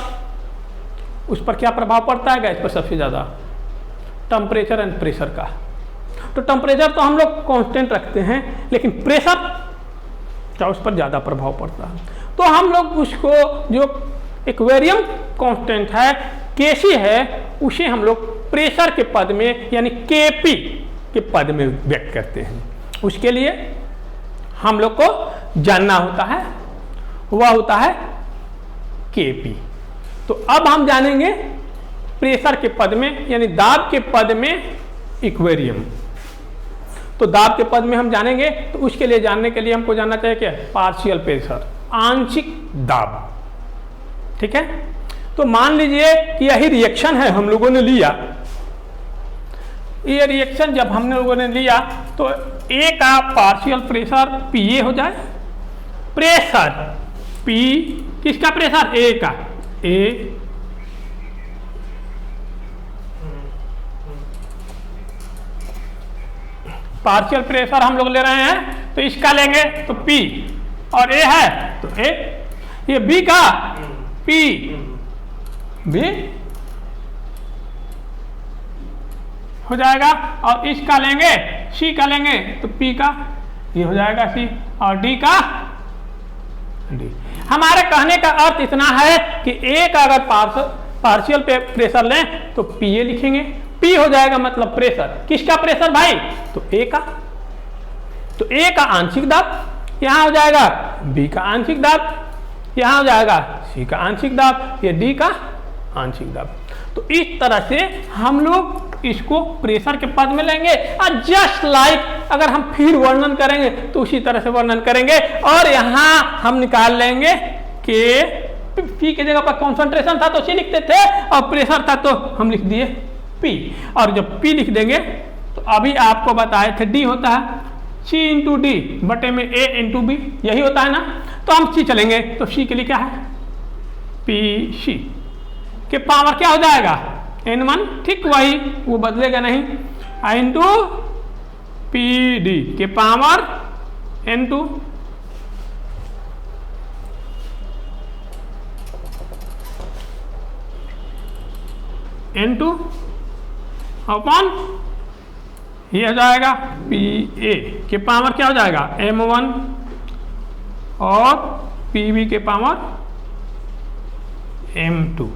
उस पर क्या प्रभाव पड़ता है, गैस पर सबसे ज़्यादा टेम्परेचर एंड प्रेशर का। तो टेम्परेचर तो हम लोग कांस्टेंट रखते हैं, लेकिन प्रेशर का उस पर ज़्यादा प्रभाव पड़ता है। तो हम लोग उसको जो इक्वेरियम कांस्टेंट है Kc है, उसे हम लोग प्रेशर के पद में यानी Kp के पद में व्यक्त करते हैं। उसके लिए हम लोग को जानना होता है, वह होता है Kp। तो अब हम जानेंगे प्रेशर के पद में यानी दाब के पद में इक्वेरियम। तो दाब के पद में हम जानेंगे, तो उसके लिए जानने के लिए हमको जानना चाहिए क्या, पार्शियल प्रेशर, आंशिक दाब, ठीक है। तो मान लीजिए कि यही रिएक्शन है, हम लोगों ने लिया ये रिएक्शन, जब हमने लोगों ने लिया तो A का पार्शियल प्रेशर PA हो जाए, प्रेशर P, किसका प्रेशर, A का, A पार्शियल प्रेशर हम लोग ले रहे हैं, तो इसका लेंगे तो P, और A है तो A, ये B का P, B हो जाएगा, और इसका लेंगे C का लेंगे तो P का ये हो जाएगा C, और D का डी। हमारे कहने का अर्थ इतना है कि ए का अगर पार्शियल प्रेशर लें तो पी ए लिखेंगे, पी हो जाएगा मतलब प्रेशर, किसका प्रेशर भाई, तो ए का, तो ए का आंशिक दाब यहां हो जाएगा, बी का आंशिक दाब यहां हो जाएगा, सी का आंशिक दाब, ये डी का आंशिक दाब। तो इस तरह से हम लोग इसको प्रेशर के पद में लेंगे और जस्ट लाइक अगर हम फिर वर्णन करेंगे तो उसी तरह से वर्णन करेंगे और यहां हम निकाल लेंगे कि पी की जगह पर कॉन्सेंट्रेशन था तो सी लिखते थे और प्रेशर था तो हम लिख दिए पी, और जब पी लिख देंगे तो अभी आपको बताए थे डी होता है सी इंटू डी बटे में ए इंटू बी, यही होता है ना। तो हम सी चलेंगे तो सी के लिए क्या है, पी सी के पावर क्या हो जाएगा N1, ठीक वही, वो बदलेगा नहीं, इंटू पी डी के पावर N2 N2 अपॉन ये हो जाएगा पी ए के पावर क्या हो जाएगा M1 और पी बी के पावर M2।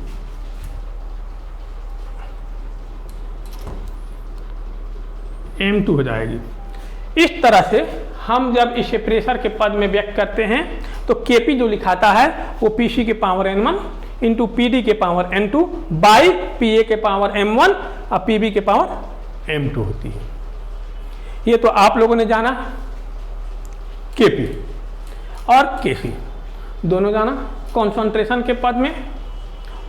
M2 हो जाएगी। इस तरह से हम जब इसे प्रेशर के पद में व्यक्त करते हैं तो Kp जो लिखाता है वो Pc के पावर N1 इंटू Pd के पावर N2 बाई Pa के पावर M1 और Pb के पावर M2 होती है। ये तो आप लोगों ने जाना Kp और Kc दोनों जाना कॉन्सेंट्रेशन के पद में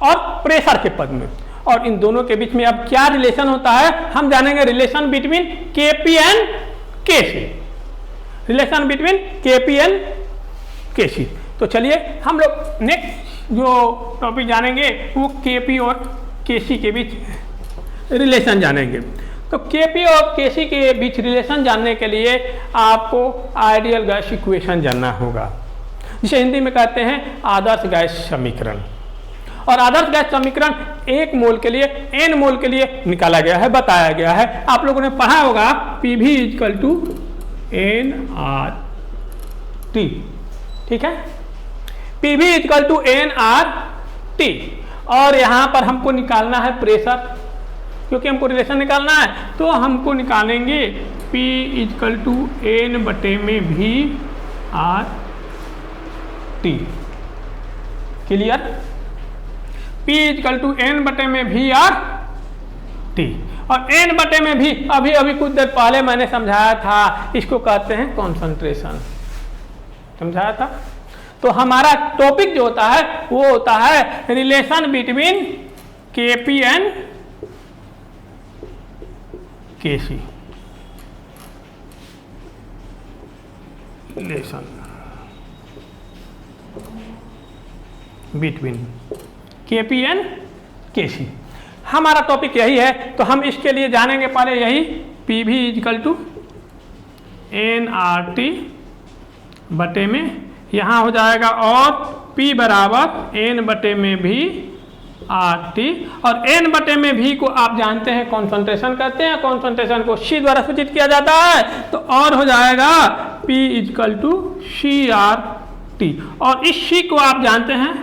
और प्रेशर के पद में, और इन दोनों के बीच में अब क्या रिलेशन होता है हम जानेंगे, relation between Kp and Kc, relation between Kp and Kc। तो चलिए हम लोग नेक्स्ट जो टॉपिक जानेंगे वो Kp और Kc के बीच रिलेशन जानेंगे। तो Kp और Kc के बीच रिलेशन जानने के लिए आपको आइडियल गैस इक्वेशन जानना होगा, जिसे हिंदी में कहते हैं आदर्श गैस समीकरण। और आदर्श गैस समीकरण 1 मोल के लिए n मोल के लिए निकाला गया है, बताया गया है, आप लोगों ने पढ़ा होगा PV इक्वल टू nRT, ठीक है, PV इक्वल टू nRT। और यहाँ पर हमको निकालना है प्रेशर, क्योंकि हमको रिलेशन निकालना है तो हमको निकालेंगे P इक्वल टू n बटे में V R T, clear, P equal to n बटे में V R T, और n बटे में भी अभी अभी कुछ देर पहले मैंने समझाया था, इसको कहते हैं कॉन्सेंट्रेशन, समझाया था। तो हमारा टॉपिक जो होता है वो होता है relation between Kp and Kc, relation between Kp and Kc, हमारा टॉपिक यही है। तो हम इसके लिए जानेंगे पहले यही PV इक्वल टू nRT बटे में यहाँ हो जाएगा और P बराबर n बटे में भी RT, और n बटे में भी को आप जानते हैं कॉन्सेंट्रेशन कहते हैं, कॉन्सेंट्रेशन को C द्वारा सूचित किया जाता है, तो और हो जाएगा P इक्वल टू CRT, और इस C को आप जानते हैं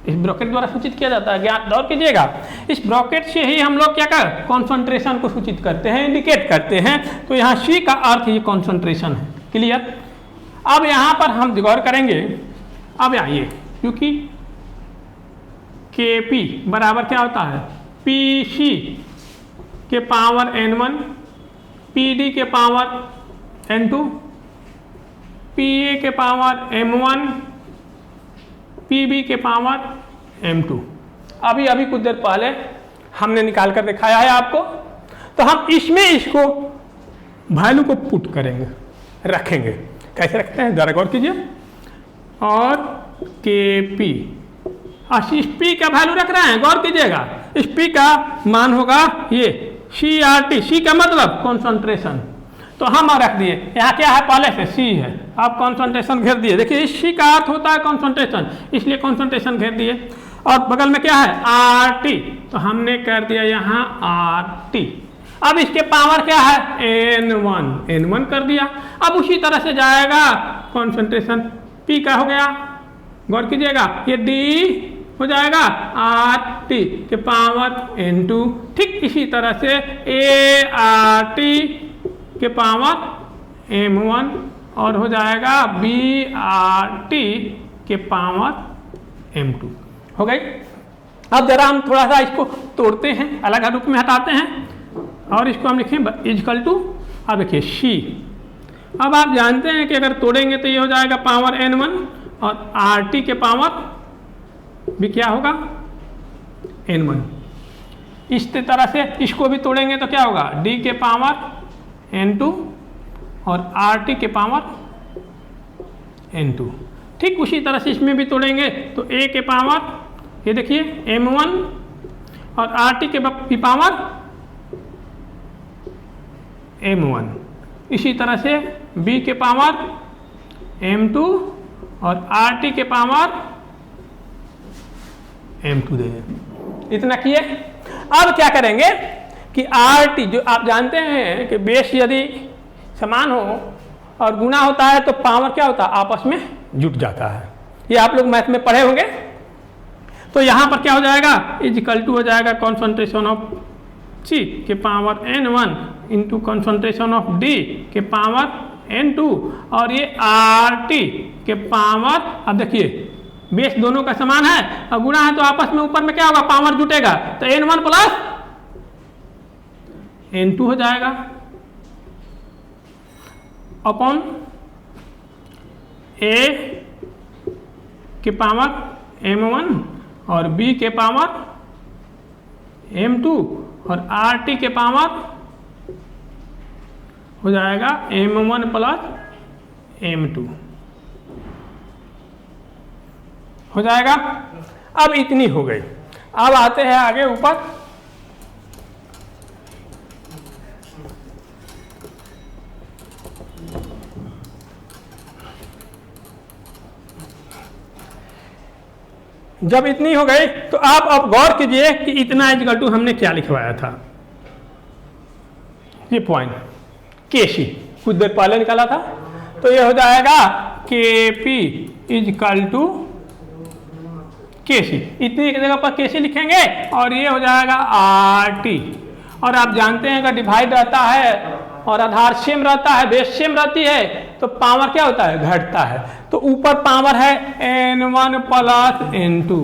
इस ब्रैकेट द्वारा सूचित किया जाता है, ज्ञान गौर कीजिएगा, इस ब्रैकेट से ही हम लोग क्या कर कॉन्सेंट्रेशन को सूचित करते हैं, इंडिकेट करते हैं। तो यहाँ C का अर्थ ये कॉन्सेंट्रेशन है, क्लियर। अब यहाँ पर हम गौर करेंगे, अब आइए, क्योंकि Kp बराबर क्या होता है Pc के पावर n1 Pd के पावर n2 Pa के पावर m1 Pb के पावर m2। अभी अभी कुछ देर पहले हमने निकाल कर दिखाया है आपको, तो हम इसमें इसको वैल्यू को पुट करेंगे, रखेंगे, कैसे रखते हैं जरा गौर कीजिए, और Kp इस P का वैल्यू रख रहे हैं, गौर कीजिएगा, इस P का मान होगा ये CRT, C का मतलब कॉन्सेंट्रेशन, तो हम रख दिए, यहाँ क्या है पहले से C है, आप कॉन्सेंट्रेशन घेर दिए, देखिए इस C का अर्थ होता है कॉन्सेंट्रेशन, इसलिए कॉन्सेंट्रेशन घेर दिए, और बगल में क्या है RT, तो हमने कर दिया यहाँ RT। अब इसके पावर क्या है n1 कर दिया। अब उसी तरह से जाएगा कॉन्सेंट्रेशन P का हो गया गौर कीजिएगा, ये डी हो जाएगा आर टी के पावर n2। ठीक इसी तरह से ए आर टी के पावर m1 और हो जाएगा बी आर टी के पावर m2। हो गई। अब जरा हम थोड़ा सा इसको तोड़ते हैं, अलग रूप में हटाते हैं और इसको हम लिखें इजकल टू, अब देखिए सी। अब आप जानते हैं कि अगर तोड़ेंगे तो ये हो जाएगा पावर n1 और आर टी के पावर भी क्या होगा n1। इस तरह से इसको भी तोड़ेंगे तो क्या होगा d के पावर n2 और rt के पावर n2। ठीक उसी तरह से इसमें भी तोड़ेंगे तो a के पावर ये देखिए m1 और rt के पावर m1। इसी तरह से b के पावर m2 और rt के पावर m2 दे। इतना किए। अब क्या करेंगे कि rt जो आप जानते हैं कि बेस यदि समान हो और गुना होता है तो पावर क्या होता है आपस में जुट जाता है। ये आप लोग मैथ में पढ़े होंगे। तो यहाँ पर क्या हो जाएगा इजकल टू हो जाएगा कॉन्सेंट्रेशन ऑफ C के power n1 into concentration of D के पावर n2 और ये RT के पावर, अब देखिए बेस दोनों का समान है और गुणा है तो आपस में ऊपर में क्या होगा पावर जुटेगा तो n1 प्लस n2 हो जाएगा अपॉन A के पावर m1 और B के पावर m2 और RT के पावर हो जाएगा m1 प्लस m2 हो जाएगा। अब इतनी हो गई। अब आते हैं आगे ऊपर। जब इतनी हो गई तो आप अब गौर कीजिए कि इतना इजकल टू हमने क्या लिखवाया था। ये पॉइंट केसी कुछ देर पहले निकाला था तो ये हो जाएगा केपी इजकल टू केसी। इतनी जगह पर केसी लिखेंगे और ये हो जाएगा आरटी। और आप जानते हैं अगर डिवाइड रहता है और आधार सेम रहता है बेस सेम रहती है तो पावर क्या होता है घटता है। तो ऊपर पावर है n1 प्लस n2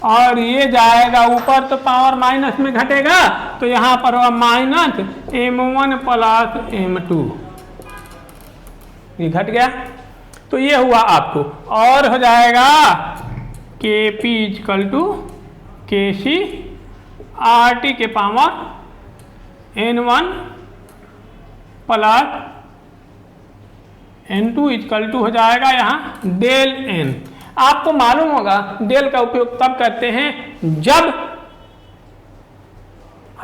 और ये जाएगा ऊपर तो पावर माइनस में घटेगा तो यहाँ पर होगा माइनस m1 प्लस m2। ये घट गया तो ये हुआ आपको और हो जाएगा Kp is equal to Kc RT के power n1 plus n2 is equal to हो जाएगा यहाँ डेल n। आपको मालूम होगा डेल का उपयोग तब करते हैं जब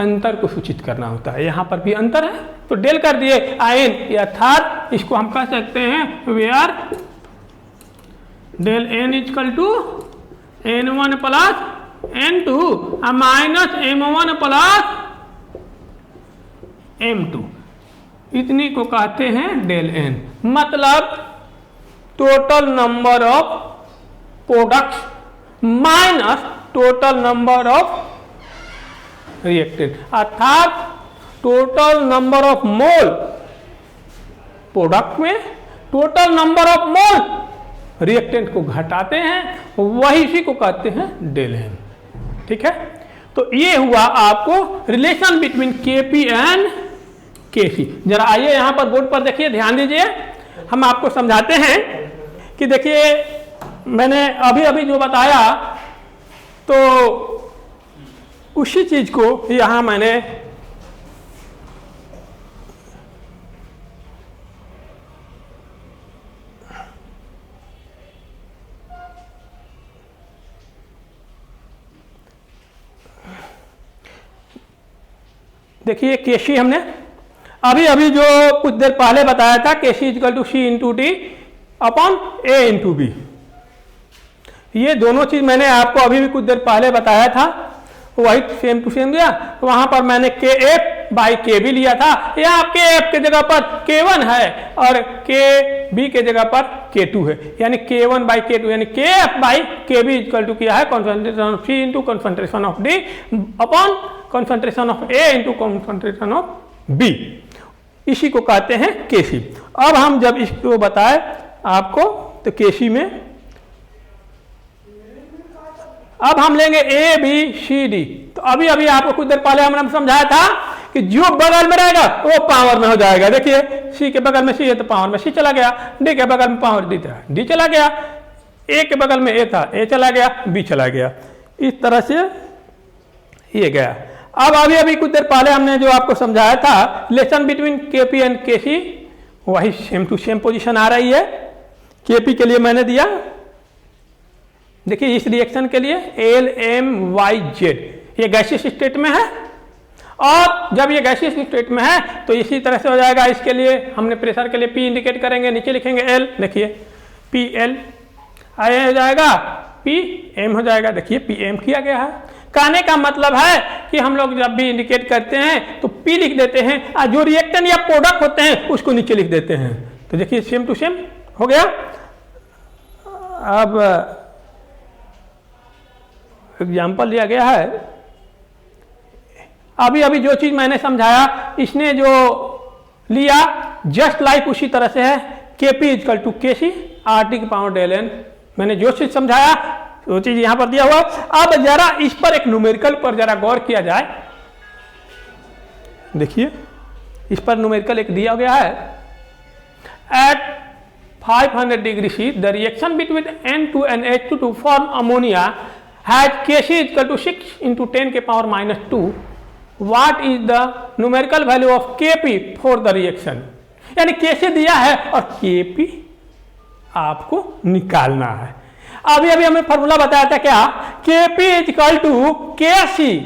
अंतर को सूचित करना होता है। यहाँ पर भी अंतर है तो डेल कर दिए n, अर्थात इसको हम कह सकते हैं where del n equal to n1 plus n2 minus m1 plus m2। इतनी को कहते हैं डेल n। मतलब total number of products minus total number of reactant, अर्थात total number of mole product में total number of mole reactant को घटाते हैं, वही इसी को कहते हैं डेल n। ठीक है, तो ये हुआ आपको relation between Kp and Kc। जरा आइए यहाँ पर बोर्ड पर देखिए, ध्यान दीजिए, हम आपको समझाते हैं कि देखिए मैंने अभी अभी जो बताया तो उसी चीज को यहाँ मैंने देखिए Kc हमने अभी अभी जो कुछ देर पहले बताया था Kc is equal to C into D upon A into B. ये दोनों चीज मैंने आपको अभी भी कुछ देर पहले बताया था, वही सेम टू सेम दिया। तो वहां पर मैंने Kf बाई के बी लिया था, यहाँ के एफ के जगह पर K1 है और के बी के जगह पर K2 है, यानी K1 बाई K2 यानी K F by K B equal to क्या है concentration of C into concentration of D upon concentration of A into concentration of B. इसी को कहते हैं केसी। अब हम जब इसको बताए आपको तो केसी में अब हम लेंगे ए बी सी डी। तो अभी अभी आपको कुछ देर पहले हमने समझाया था कि जो बगल में रहेगा वो पावर में हो जाएगा। देखिए सी के बगल में सी है तो पावर में सी चला गया, डी के बगल में पावर डी था डी चला गया, ए के बगल में ए था ए चला गया, बी चला गया, इस तरह से ये गया। अब अभी अभी कुछ देर पहले हमने जो आपको समझाया था रिलेशन बिटवीन केपी एंड केसी, वही सेम टू सेम पोजीशन आ रही है। केपी के लिए मैंने दिया, देखिए इस रिएक्शन के लिए एल एम वाई जेड, ये गैसियस स्टेट में है और जब ये गैसियस स्टेट में है तो इसी तरह से हो जाएगा। इसके लिए हमने प्रेशर के लिए पी इंडिकेट करेंगे, नीचे लिखेंगे एल, देखिए पी एल आया हो जाएगा, पी एम हो जाएगा, देखिए पी एम किया गया है। कहने का मतलब है कि हम लोग जब भी इंडिकेट करते हैं तो पी लिख देते हैं और जो रिएक्टेंट या प्रोडक्ट होते हैं उसको नीचे लिख देते हैं। तो देखिए सेम टू सेम हो गया। अब एग्जाम्पल दिया गया है, अभी अभी जो चीज मैंने समझाया इसने जो लिया जस्ट लाइक उसी तरह से है, के पी इजकल टू के सी आर टी की पावर डेल एन। मैंने जो चीज समझाया वो चीज यहां पर दिया हुआ। अब जरा इस पर एक न्यूमेरिकल पर जरा गौर किया जाए, देखिए इस पर न्यूमेरिकल एक दिया गया है। At 500 degree C the reaction between N2 and H2 to form ammonia had Kc equal to 6 into 10 के power minus 2. What is the numerical value of Kp for the reaction? यानी Kc दिया है और Kp आपको निकालना है। अभी अभी हमें फॉर्मूला बताया था क्या, Kp इक्वल टू Kc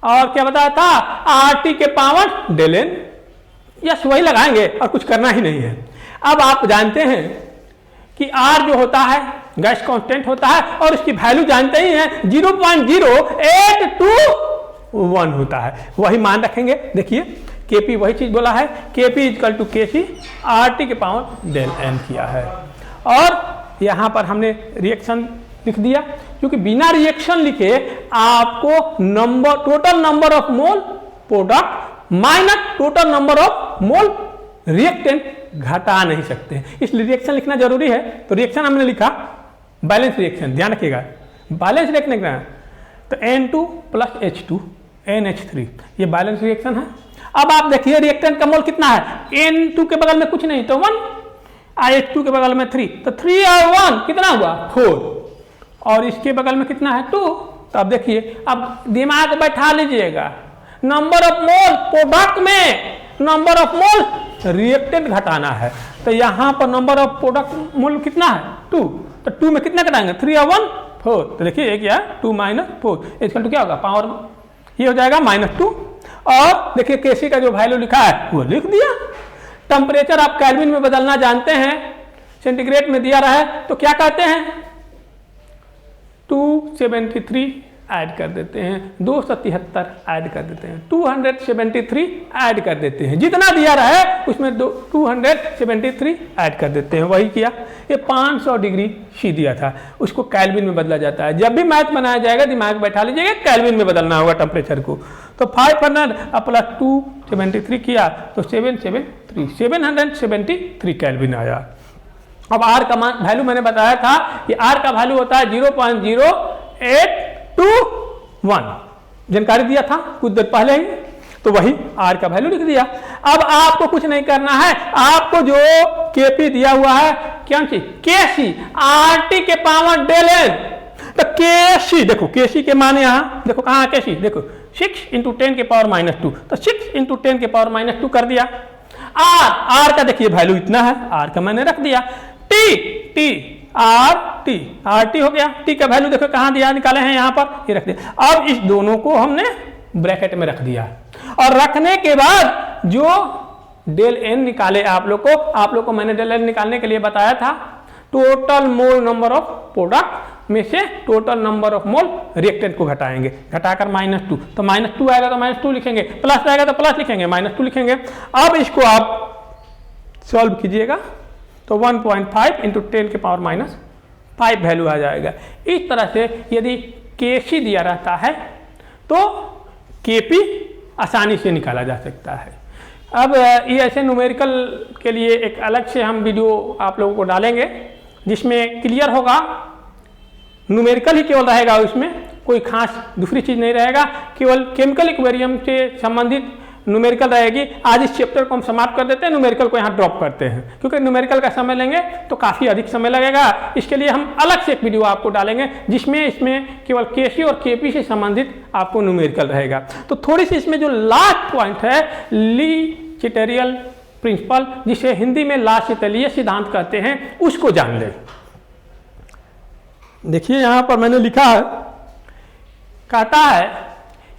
और क्या बताया था RT के पावर डेल एन। यस वही लगाएंगे और कुछ करना ही नहीं है। अब आप जानते हैं कि R जो होता है गैस कांस्टेंट होता है और उसकी वैल्यू जानते ही हैं 0.0821 होता है, वही मान रखेंगे। देखिए Kp वही चीज बोला है, Kp equal to Kc RT के पावर डेल एन किया है और यहां पर हमने रिएक्शन लिख दिया, क्योंकि बिना रिएक्शन लिखे आपको number total number of mole product minus total number of mole reactant घटा नहीं सकते, इसलिए रिएक्शन लिखना जरूरी है। तो रिएक्शन हमने लिखा बैलेंस रिएक्शन, ध्यान रखिएगा बैलेंस रिएक्शन लिखना है तो N2 प्लस H2 NH3 ये बैलेंस रिएक्शन है। अब आप देखिए रिएक्टेंट का मोल कितना है, N2 के बगल में कुछ नहीं तो 1, H2 के बगल में 3, तो 3 और 1 कितना हुआ 4 और इसके बगल में कितना है 2। तो अब देखिए अब दिमाग बैठा लीजिएगा, नंबर ऑफ मोल प्रोडक्ट में नंबर ऑफ मोल रिएक्टेंट घटाना है, तो यहां पर नंबर ऑफ प्रोडक्ट मोल कितना है 2, तो 2 में कितना घटाएंगे 3 और 1 4, तो देखिए ये क्या 2 माइनस 4 इसका क्या होगा पावर ये हो जाएगा -2। और देखिए केसी का जो वैल्यू लिखा है वो लिख दिया। टेम्परेचर आप केल्विन में बदलना जानते हैं, सेंटीग्रेड में दिया रहा है तो क्या कहते हैं 273 ऐड कर देते हैं, 273 ऐड कर देते हैं, 273 ऐड कर देते हैं, जितना दिया रहा है उसमें 273 ऐड कर देते हैं, वही किया। ये 500 डिग्री सी दिया था, उसको केल्विन में बदला जाता है। जब भी मैथ बनाया जाएगा दिमाग बैठा लीजिएगा केल्विन में बदलना होगा टेम्परेचर को। तो 500 प्लस 273 किया तो 773 केल्विन आया। अब आर का वैल्यू मैंने बताया था कि आर का वैल्यू होता है 0.0821, जानकारी दिया था कुछ देर पहले ही, तो वही आर का वैल्यू लिख दिया। अब आपको कुछ नहीं करना है, आपको जो केपी दिया हुआ है क्या चीज केसी आरटी के पावर डेल एन, तो केसी देखो केसी के मान यहां देखो कहां केसी देखो 6 × 10 के पावर -2, तो 6 × 10 के पावर -2 कर दिया। आर का देखिए वैल्यू इतना है, आर का मैंने रख दिया। टी आर टी हो गया, टी का वैल्यू देखो कहां दिया निकाले हैं यहां पर, ये रख दिया। अब इस दोनों को हमने ब्रैकेट में रख दिया और रखने के बाद जो डेल एन निकाले आप लोग को मैंने डेल एन निकालने के लिए बताया था total mole number of product में से total number of mole reactant को घटाएंगे, घटाकर -2, तो -2 आएगा तो -2 लिखेंगे, प्लस आएगा तो प्लस लिखेंगे, -2 लिखेंगे। अब इसको आप सॉल्व कीजिएगा तो 1.5 इंटू 10⁻⁵ वैल्यू आ जाएगा। इस तरह से यदि Kc दिया रहता है तो Kp आसानी से निकाला जा सकता है। अब ये ऐसे न्यूमेरिकल के लिए एक अलग से हम वीडियो आप लोगों को डालेंगे जिसमें क्लियर होगा, न्यूमेरिकल ही केवल रहेगा, उसमें कोई खास दूसरी चीज़ नहीं रहेगा, केवल केमिकल इक्वेरियम से संबंधित न्यूमेरिकल रहेगी। आज इस चैप्टर को हम समाप्त कर देते हैं, न्यूमेरिकल को यहाँ ड्रॉप करते हैं क्योंकि न्यूमेरिकल का समय लेंगे तो काफ़ी अधिक समय लगेगा। इसके लिए हम अलग से एक वीडियो आपको डालेंगे जिसमें इसमें केवल Kc और Kp से संबंधित आपको न्यूमेरिकल रहेगा। तो थोड़ी सी इसमें जो लास्ट पॉइंट है ली चिटेरियल प्रिंसिपल, जिसे हिंदी में ला चितेलिय सिद्धांत कहते हैं, उसको जान ले। देखिए यहाँ पर मैंने लिखा है, कहता है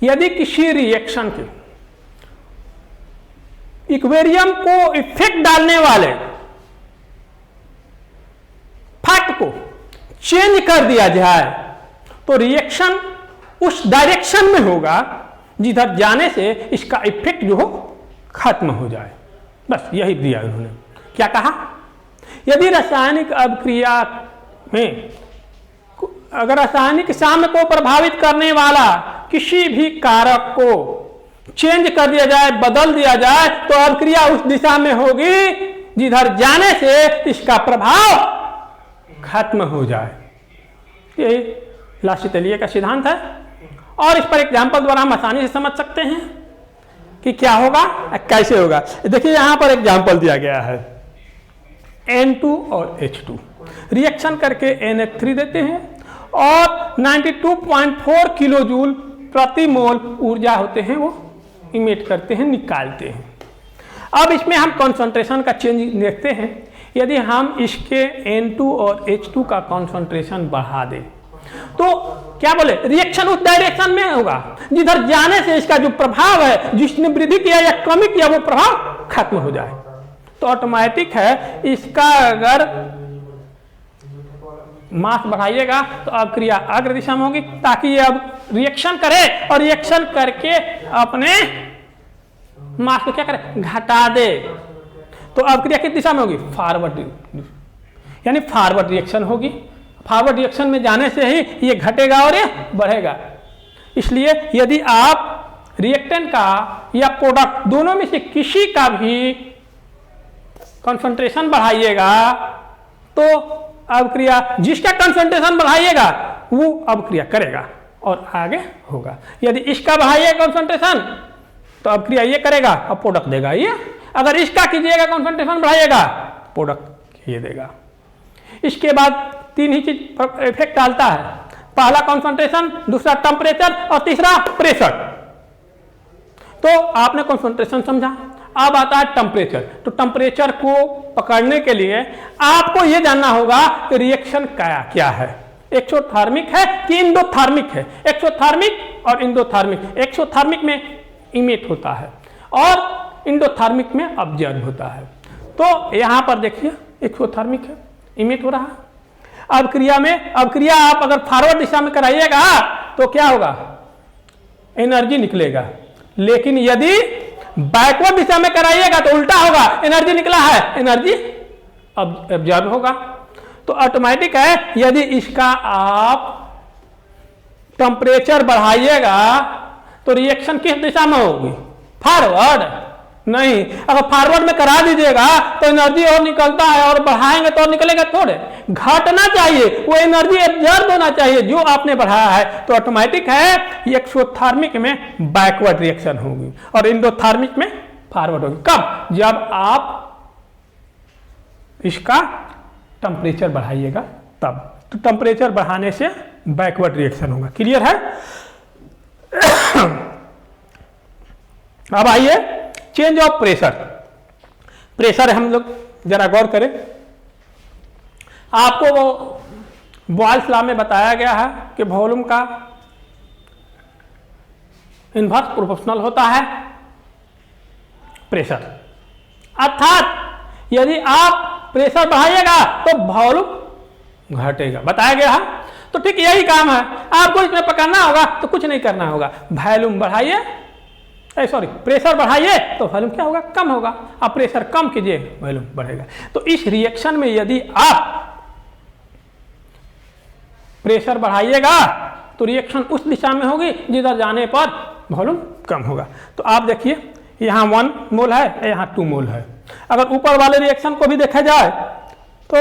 यदि किसी रिएक्शन के इक्वेरियम को इफेक्ट डालने वाले फैक्ट को चेंज कर दिया जाए तो रिएक्शन उस डायरेक्शन में होगा जिधर जाने से इसका इफेक्ट जो हो खत्म हो जाए। बस यही दिया उन्होंने। क्या कहा? यदि रासायनिक अभिक्रिया में अगर रासायनिक साम्य को प्रभावित करने वाला किसी भी कारक को चेंज कर दिया जाए, बदल दिया जाए, तो अभिक्रिया उस दिशा में होगी जिधर जाने से इसका प्रभाव खत्म हो जाए। यही ला चितेलिय का सिद्धांत है और इस पर एग्जाम्पल द्वारा हम आसानी से समझ सकते हैं कि क्या होगा, कैसे होगा। देखिए यहां पर एग्जाम्पल दिया गया है, N2 और H2 रिएक्शन करके NH3 देते हैं और 92.4 किलो जूल प्रति मोल ऊर्जा होते हैं वो इमिट करते हैं, निकालते हैं। अब इसमें हम कॉन्सेंट्रेशन का चेंज देखते हैं। यदि हम इसके N2 और H2 का कॉन्सेंट्रेशन बढ़ा दें तो क्या बोले, रिएक्शन उस डायरेक्शन में होगा जिधर जाने से इसका जो प्रभाव है, जिसने वृद्धि किया या कमी किया, वो प्रभाव खत्म हो जाए। तो ऑटोमेटिक है इसका अगर मास बढ़ाइएगा तो अब क्रिया अग्र दिशा में होगी ताकि ये अब रिएक्शन करे और रिएक्शन करके अपने मास को क्या करे, घटा दे। तो अब क्रिया किस दिशा में होगी? फॉरवर्ड, यानी फॉरवर्ड रिएक्शन होगी। फॉरवर्ड रिएक्शन में जाने से ही ये घटेगा और ये बढ़ेगा। इसलिए यदि आप रिएक्टेंट का या प्रोडक्ट दोनों में से किसी का भी कंसंट्रेशन बढ़ाइएगा तो अभिक्रिया, जिसका कंसंट्रेशन बढ़ाइएगा वो अभिक्रिया करेगा और आगे होगा। यदि इसका बढ़ाइएगा कंसंट्रेशन तो अभिक्रिया ये करेगा और प्रोडक्ट देगा ये। अगर इसका कीजिएगा कंसंट्रेशन बढ़ाइएगा, प्रोडक्ट ये देगा। इसके बाद तीन ही चीज इफेक्ट डालता है, पहला कंसंट्रेशन, दूसरा टेम्परेचर और तीसरा प्रेशर। तो आपने कंसंट्रेशन समझा, अब आता है टेम्परेचर। तो टेम्परेचर को पकड़ने के लिए आपको यह जानना होगा कि रिएक्शन क्या है, एक्सोथर्मिक है कि इंडोथर्मिक है। एक्सोथर्मिक और इंडोथर्मिक, एक्सोथर्मिक में इमिट होता है और इंडोथर्मिक में ऑब्जर्व होता है। तो यहां पर देखिए एक्सोथर्मिक है, इमिट हो रहा है। अब क्रिया आप अगर फॉरवर्ड दिशा में कराइएगा तो क्या होगा, एनर्जी निकलेगा। लेकिन यदि बैकवर्ड दिशा में कराइएगा तो उल्टा होगा, एनर्जी निकला है, एनर्जी ऑब्जर्व होगा। तो ऑटोमेटिक है यदि इसका आप टेम्परेचर बढ़ाइएगा तो रिएक्शन किस दिशा में होगी, फॉरवर्ड नहीं। अगर फॉरवर्ड में करा दीजिएगा तो एनर्जी और निकलता है और बढ़ाएंगे तो और निकलेगा थोड़े, घटना चाहिए, वो एनर्जी एब्जॉर्ब होना चाहिए जो आपने बढ़ाया है। तो ऑटोमेटिक है एक्सोथर्मिक में बैकवर्ड रिएक्शन होगी और इंडोथर्मिक में फॉरवर्ड होगी। कब? जब आप इसका टेम्परेचर बढ़ाइएगा तब। तो टेम्परेचर बढ़ाने से बैकवर्ड रिएक्शन होगा। क्लियर है? अब आइए चेंज ऑफ प्रेशर। प्रेशर हम लोग जरा गौर करें। आपको वो बॉयल्स लॉ में बताया गया है कि वॉल्यूम का इनवर्स प्रोपोर्शनल होता है प्रेशर। अर्थात यदि आप प्रेशर बढ़ाइएगा तो वॉल्यूम घटेगा, बताया गया है। तो ठीक यही काम है, आपको इसमें पकड़ना होगा तो कुछ नहीं करना होगा, वॉल्यूम बढ़ाइए, सॉरी प्रेशर बढ़ाइए तो वॉल्यूम क्या होगा, कम होगा, आप प्रेशर कम कीजिए वॉल्यूम बढ़ेगा। तो इस रिएक्शन में यदि आप प्रेशर बढ़ाइएगा तो रिएक्शन उस दिशा में होगी जिधर जाने पर वॉल्यूम कम होगा। तो आप देखिए यहाँ 1 मोल है, यहाँ 2 मोल है। अगर ऊपर वाले रिएक्शन को भी देखा जाए तो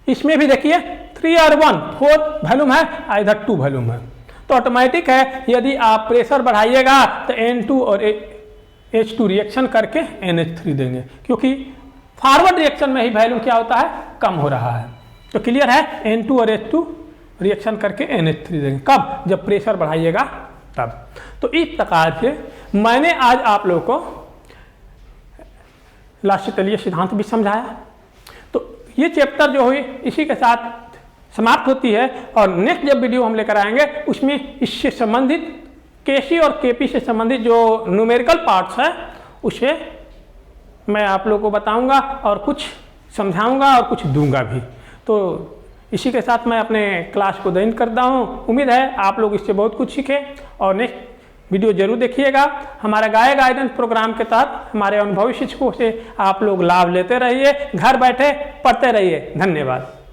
इसमें भी देखिए 3 और 1 4 वॉल्यूम है, इधर 2 वॉल्यूम है। तो ऑटोमेटिक है, यदि आप प्रेशर बढ़ाइएगा तो N2 और H2 रिएक्शन करके NH3 देंगे, क्योंकि फॉरवर्ड रिएक्शन में ही वॉल्यूम क्या होता है, कम हो रहा है। तो क्लियर है, N2 और H2 रिएक्शन करके NH3 देंगे, कब, जब प्रेशर बढ़ाइएगा तब। तो इस प्रकार से मैंने आज आप लोगों को लास्टतलीय सिद्धांत भी समझाया। तो ये चैप्टर जो हुई इसी के साथ समाप्त होती है, और नेक्स्ट जब वीडियो हम लेकर आएंगे उसमें इससे संबंधित केसी और केपी से संबंधित जो न्यूमेरिकल पार्ट्स है उसे मैं आप लोगों को बताऊंगा और कुछ समझाऊंगा और कुछ दूंगा भी। तो इसी के साथ मैं अपने क्लास को एंड करता हूँ। उम्मीद है आप लोग इससे बहुत कुछ सीखें और नेक्स्ट वीडियो जरूर देखिएगा। हमारा गाइडेंस प्रोग्राम के तहत हमारे अनुभवी शिक्षकों से आप लोग लाभ लेते रहिए, घर बैठे पढ़ते रहिए। धन्यवाद।